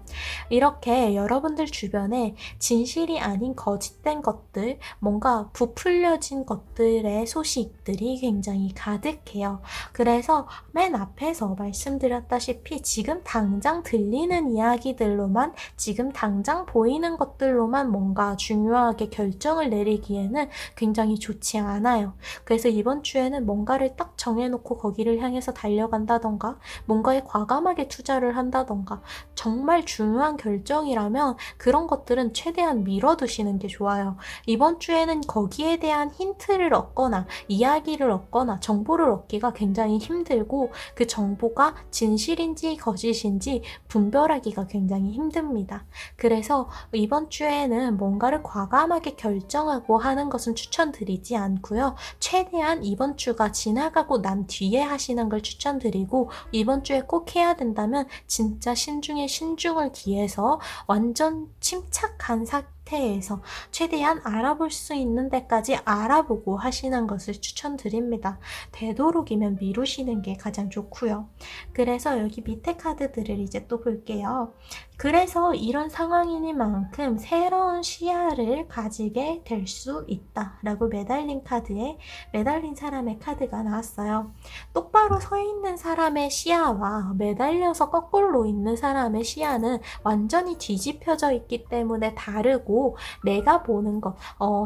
이렇게 여러분들 주변에 진실이 아닌 거짓된 것들, 뭔가 부풀려진 것들의 소식들이 굉장히 가득해요. 그래서 맨 앞에서 말씀드렸다시피 지금 당장 들리는 이야기들로만, 지금 당장 보이는 것들로만 뭔가 중요하게 결정을 내리기에는 굉장히 좋지 않아요. 그래서 이번 주에는 뭔가를 딱 정해놓고 거기를 향해서 달려간다던가, 뭔가에 과감하게 투자를 한다던가, 정말 중요한 결정이라면 그런 것들은 최대한 미뤄두시는 게 좋아요. 이번 주에는 거기에 대한 힌트를 얻거나 이야기를 얻거나 정보를 얻기가 굉장히 힘들고 그 정보가 진실인지 거짓인지 분별하기가 굉장히 힘듭니다. 그래서 이번 주에는 뭔가를 과감하게 결정하고 하는 것은 추천드리지 않고요. 최대한 이번 주가 지나가고 난 뒤에 하시는 걸 추천드리고, 이번 주에 꼭 해야 된다면 진짜 신중에 신중을 기해서 완전 침착한 상태에서 최대한 알아볼 수 있는 데까지 알아보고 하시는 것을 추천드립니다. 되도록이면 미루시는 게 가장 좋고요. 그래서 여기 밑에 카드들을 이제 또 볼게요. 그래서 이런 상황이니만큼 새로운 시야를 가지게 될 수 있다 라고 매달린 카드에 매달린 사람의 카드가 나왔어요. 똑바로 서 있는 사람의 시야와 매달려서 거꾸로 있는 사람의 시야는 완전히 뒤집혀져 있기 때문에 다르고, 내가 보는 것,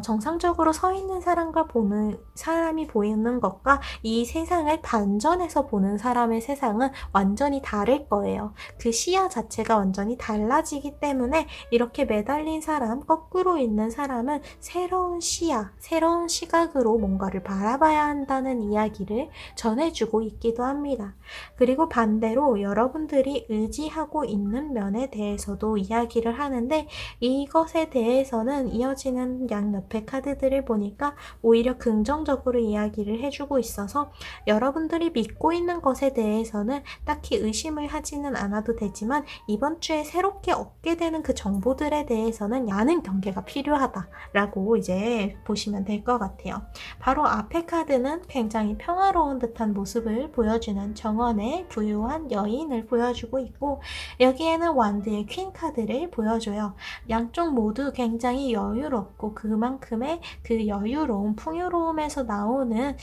정상적으로 서 있는 사람이 보이는 것과 이 세상을 반전해서 보는 사람의 세상은 완전히 다를 거예요. 그 시야 자체가 완전히 달라지기 때문에 이렇게 매달린 사람, 거꾸로 있는 사람은 새로운 시야, 새로운 시각으로 뭔가를 바라봐야 한다는 이야기를 전해주고 있기도 합니다. 그리고 반대로 여러분들이 의지하고 있는 면에 대해서도 이야기를 하는데, 이것에 대해서는 이어지는 양옆의 카드들을 보니까 오히려 긍정적으로 이야기를 해주고 있어서 여러분들이 믿고 있는 것에 대해서는 딱히 의심을 하지는 않아도 되지만 이번 주에 새롭게 얻게 되는 그 정보들에 대해서는 많은 경계가 필요하다라고 이제 보시면 될 것 같아요. 바로 앞에 카드는 굉장히 평화로운 듯한 모습을 보여주는 정원의 부유한 여인을 보여주고 있고, 여기에는 완드의 퀸 카드를 보여줘요. 양쪽 모두 굉장히 여유롭고 그만큼의 그 여유로움, 풍요로움에서 나오는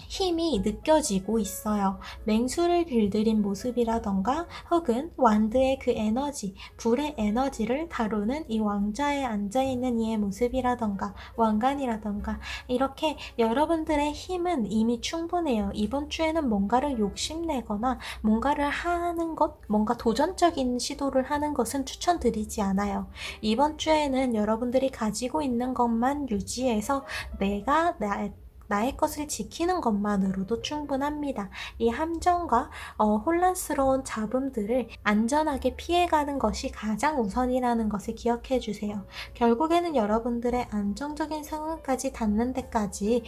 힘이 느껴지고 있어요. 맹수를 길들인 모습이라던가 혹은 완드의 그 에너지, 불의 에너지를 다루는 이 왕좌에 앉아있는 이의 모습이라던가 왕관이라던가, 이렇게 여러분들의 힘은 이미 충분해요. 이번 주에는 뭔가를 욕심내거나 뭔가를 하는 것, 뭔가 도전적인 시도를 하는 것은 추천드리지 않아요. 이번 주에는 여러분들이 가지고 있는 것만 유지해서 내가 나의 것을 지키는 것만으로도 충분합니다. 이 함정과 혼란스러운 잡음들을 안전하게 피해가는 것이 가장 우선이라는 것을 기억해 주세요. 결국에는 여러분들의 안정적인 상황까지 닿는 데까지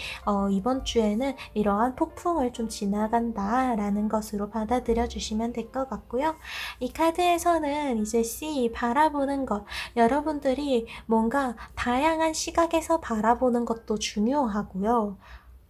이번 주에는 이러한 폭풍을 좀 지나간다라는 것으로 받아들여 주시면 될 것 같고요. 이 카드에서는 이제 C, 바라보는 것, 여러분들이 뭔가 다양한 시각에서 바라보는 것도 중요하고요.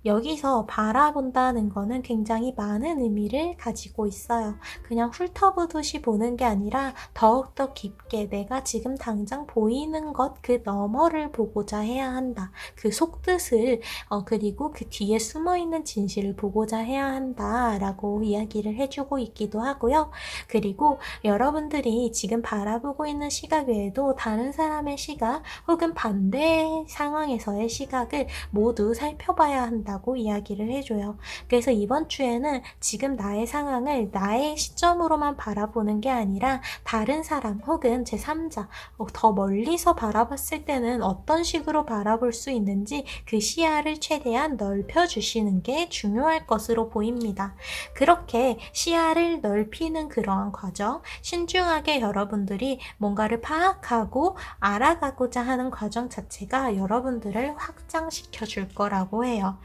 여기서 바라본다는 거는 굉장히 많은 의미를 가지고 있어요. 그냥 훑어보듯이 보는 게 아니라 더욱더 깊게 내가 지금 당장 보이는 것 그 너머를 보고자 해야 한다. 그 속뜻을 그리고 그 뒤에 숨어있는 진실을 보고자 해야 한다라고 이야기를 해주고 있기도 하고요. 그리고 여러분들이 지금 바라보고 있는 시각 외에도 다른 사람의 시각 혹은 반대 상황에서의 시각을 모두 살펴봐야 한다고 이야기를 해줘요. 그래서 이번 주에는 지금 나의 상황을 나의 시점으로만 바라보는 게 아니라 다른 사람 혹은 제3자 더 멀리서 바라봤을 때는 어떤 식으로 바라볼 수 있는지 그 시야를 최대한 넓혀주시는 게 중요할 것으로 보입니다. 그렇게 시야를 넓히는 그러한 과정, 신중하게 여러분들이 뭔가를 파악하고 알아가고자 하는 과정 자체가 여러분들을 확장시켜 줄 거라고 해요.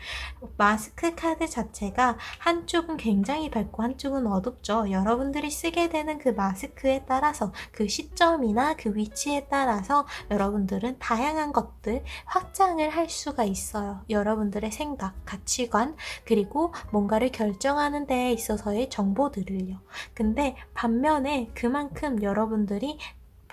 마스크 카드 자체가 한쪽은 굉장히 밝고 한쪽은 어둡죠. 여러분들이 쓰게 되는 그 마스크에 따라서 그 시점이나 그 위치에 따라서 여러분들은 다양한 것들 확장을 할 수가 있어요. 여러분들의 생각, 가치관, 그리고 뭔가를 결정하는 데에 있어서의 정보들을요. 근데 반면에 그만큼 여러분들이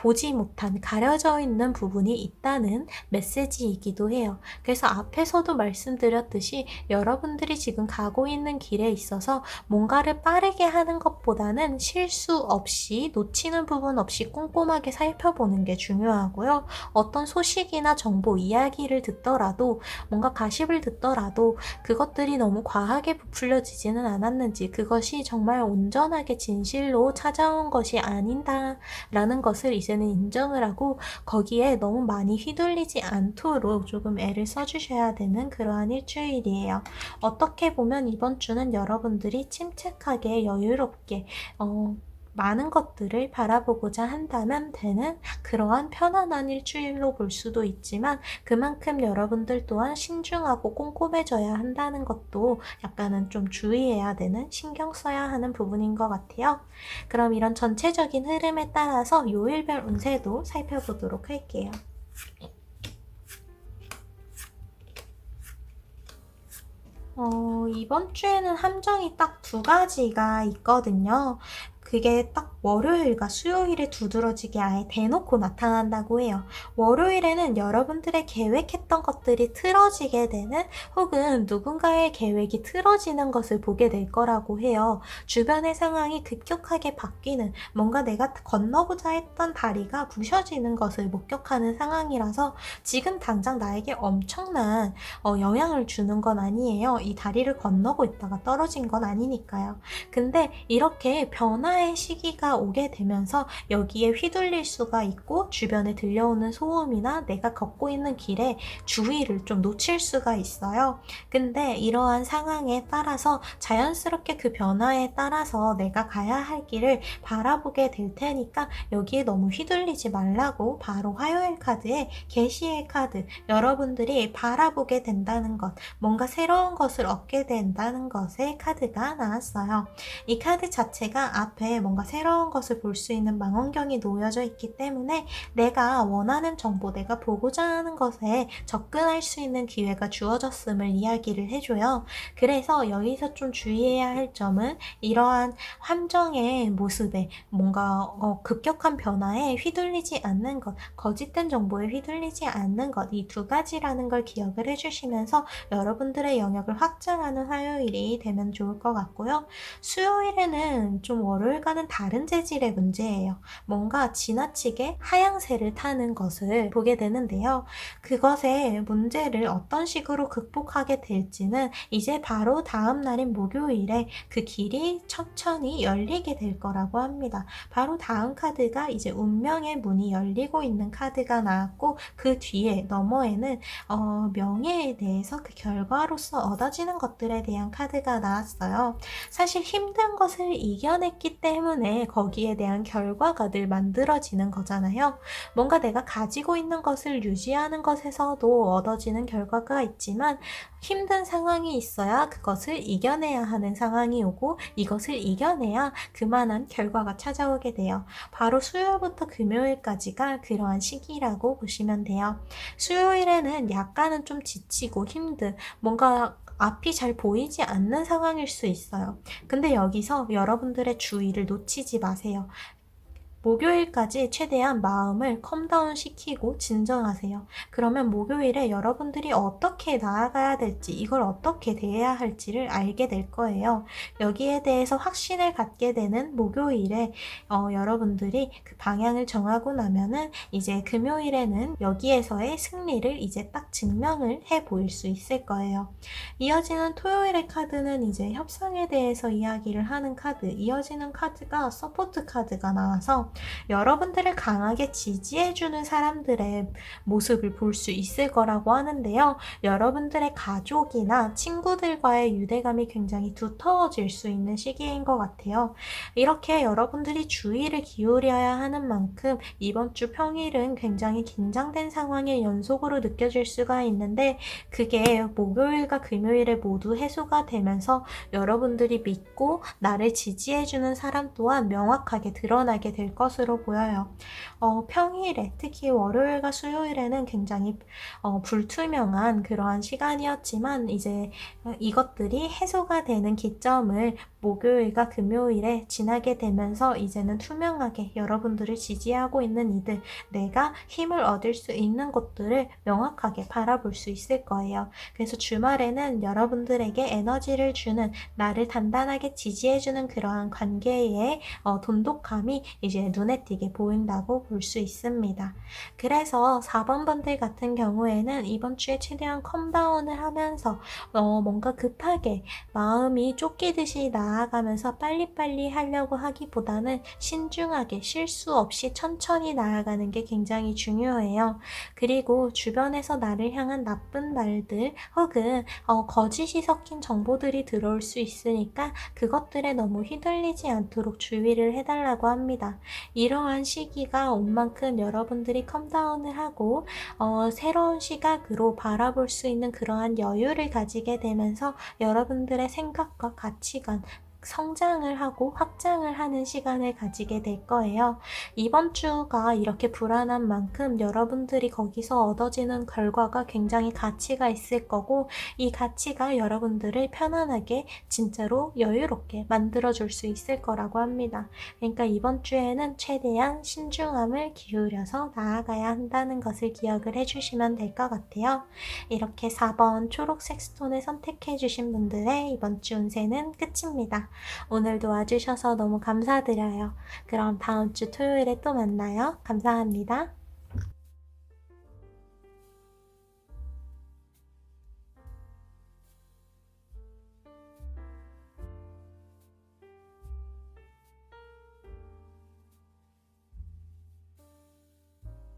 보지 못한 가려져 있는 부분이 있다는 메시지이기도 해요. 그래서 앞에서도 말씀드렸듯이 여러분들이 지금 가고 있는 길에 있어서 뭔가를 빠르게 하는 것보다는 실수 없이 놓치는 부분 없이 꼼꼼하게 살펴보는 게 중요하고요. 어떤 소식이나 정보, 이야기를 듣더라도 뭔가 가십을 듣더라도 그것들이 너무 과하게 부풀려지지는 않았는지 그것이 정말 온전하게 진실로 찾아온 것이 아닌다라는 것을 이제는 인정을 하고 거기에 너무 많이 휘둘리지 않도록 조금 애를 써주셔야 되는 그러한 일주일이에요. 어떻게 보면 이번 주는 여러분들이 침착하게 여유롭게 많은 것들을 바라보고자 한다면 되는 그러한 편안한 일주일로 볼 수도 있지만 그만큼 여러분들 또한 신중하고 꼼꼼해져야 한다는 것도 약간은 좀 주의해야 되는 신경 써야 하는 부분인 것 같아요. 그럼 이런 전체적인 흐름에 따라서 요일별 운세도 살펴보도록 할게요. 이번 주에는 함정이 딱 두 가지가 있거든요. 그게 딱 월요일과 수요일에 두드러지게 아예 대놓고 나타난다고 해요. 월요일에는 여러분들의 계획했던 것들이 틀어지게 되는 혹은 누군가의 계획이 틀어지는 것을 보게 될 거라고 해요. 주변의 상황이 급격하게 바뀌는 뭔가 내가 건너고자 했던 다리가 부셔지는 것을 목격하는 상황이라서 지금 당장 나에게 엄청난 영향을 주는 건 아니에요. 이 다리를 건너고 있다가 떨어진 건 아니니까요. 근데 이렇게 변화의 시기가 오게 되면서 여기에 휘둘릴 수가 있고 주변에 들려오는 소음이나 내가 걷고 있는 길에 주의를 좀 놓칠 수가 있어요. 근데 이러한 상황에 따라서 자연스럽게 그 변화에 따라서 내가 가야 할 길을 바라보게 될 테니까 여기에 너무 휘둘리지 말라고 바로 화요일 카드에 계시의 카드, 여러분들이 바라보게 된다는 것, 뭔가 새로운 것을 얻게 된다는 것의 카드가 나왔어요. 이 카드 자체가 앞에 뭔가 새로운 것을 볼 수 있는 망원경이 놓여져 있기 때문에 내가 원하는 정보, 내가 보고자 하는 것에 접근할 수 있는 기회가 주어졌음을 이야기를 해줘요. 그래서 여기서 좀 주의해야 할 점은 이러한 함정의 모습에 뭔가 급격한 변화에 휘둘리지 않는 것, 거짓된 정보에 휘둘리지 않는 것, 이 두 가지라는 걸 기억을 해주시면서 여러분들의 영역을 확장하는 화요일이 되면 좋을 것 같고요. 수요일에는 좀 월요일 월요일과는 다른 재질의 문제예요. 뭔가 지나치게 하향세를 타는 것을 보게 되는데요. 그것의 문제를 어떤 식으로 극복하게 될지는 이제 바로 다음 날인 목요일에 그 길이 천천히 열리게 될 거라고 합니다. 바로 다음 카드가 이제 운명의 문이 열리고 있는 카드가 나왔고, 그 뒤에 너머에는 명예에 대해서 그 결과로서 얻어지는 것들에 대한 카드가 나왔어요. 사실 힘든 것을 이겨냈기 때문에 거기에 대한 결과가 늘 만들어지는 거잖아요. 뭔가 내가 가지고 있는 것을 유지하는 것에서도 얻어지는 결과가 있지만, 힘든 상황이 있어야 그것을 이겨내야 하는 상황이 오고, 이것을 이겨내야 그만한 결과가 찾아오게 돼요. 바로 수요일부터 금요일까지가 그러한 시기라고 보시면 돼요. 수요일에는 약간은 좀 지치고 힘든, 뭔가 앞이 잘 보이지 않는 상황일 수 있어요. 근데 여기서 여러분들의 주의를 놓치지 마세요. 목요일까지 최대한 마음을 컴다운 시키고 진정하세요. 그러면 목요일에 여러분들이 어떻게 나아가야 될지, 이걸 어떻게 대해야 할지를 알게 될 거예요. 여기에 대해서 확신을 갖게 되는 목요일에 여러분들이 그 방향을 정하고 나면은 이제 금요일에는 여기에서의 승리를 이제 딱 증명을 해 보일 수 있을 거예요. 이어지는 토요일의 카드는 이제 협상에 대해서 이야기를 하는 카드, 이어지는 카드가 서포트 카드가 나와서 여러분들을 강하게 지지해주는 사람들의 모습을 볼 수 있을 거라고 하는데요. 여러분들의 가족이나 친구들과의 유대감이 굉장히 두터워질 수 있는 시기인 것 같아요. 이렇게 여러분들이 주의를 기울여야 하는 만큼 이번 주 평일은 굉장히 긴장된 상황의 연속으로 느껴질 수가 있는데, 그게 목요일과 금요일에 모두 해소가 되면서 여러분들이 믿고 나를 지지해주는 사람 또한 명확하게 드러나게 될 것으로 보여요. 평일에, 특히 월요일과 수요일에는 굉장히 불투명한 그러한 시간이었지만, 이제 이것들이 해소가 되는 기점을 목요일과 금요일에 지나게 되면서 이제는 투명하게 여러분들을 지지하고 있는 이들, 내가 힘을 얻을 수 있는 곳들을 명확하게 바라볼 수 있을 거예요. 그래서 주말에는 여러분들에게 에너지를 주는, 나를 단단하게 지지해주는 그러한 관계의 돈독함이 이제 눈에 띄게 보인다고 볼 수 있습니다. 그래서 4번 분들 같은 경우에는 이번 주에 최대한 컴다운을 하면서 뭔가 급하게 마음이 쫓기듯이 나아가면서 빨리빨리 하려고 하기보다는 신중하게 실수 없이 천천히 나아가는 게 굉장히 중요해요. 그리고 주변에서 나를 향한 나쁜 말들 혹은 거짓이 섞인 정보들이 들어올 수 있으니까 그것들에 너무 휘둘리지 않도록 주의를 해달라고 합니다. 이러한 시기가 온 만큼 여러분들이 컴다운을 하고 새로운 시각으로 바라볼 수 있는 그러한 여유를 가지게 되면서 여러분들의 생각과 가치관, 성장을 하고 확장을 하는 시간을 가지게 될 거예요. 이번 주가 이렇게 불안한 만큼 여러분들이 거기서 얻어지는 결과가 굉장히 가치가 있을 거고, 이 가치가 여러분들을 편안하게 진짜로 여유롭게 만들어줄 수 있을 거라고 합니다. 그러니까 이번 주에는 최대한 신중함을 기울여서 나아가야 한다는 것을 기억을 해주시면 될 것 같아요. 이렇게 4번 초록색 스톤을 선택해주신 분들의 이번 주 운세는 끝입니다. 오늘도 와주셔서 너무 감사드려요. 그럼 다음 주 토요일에 또 만나요. 감사합니다.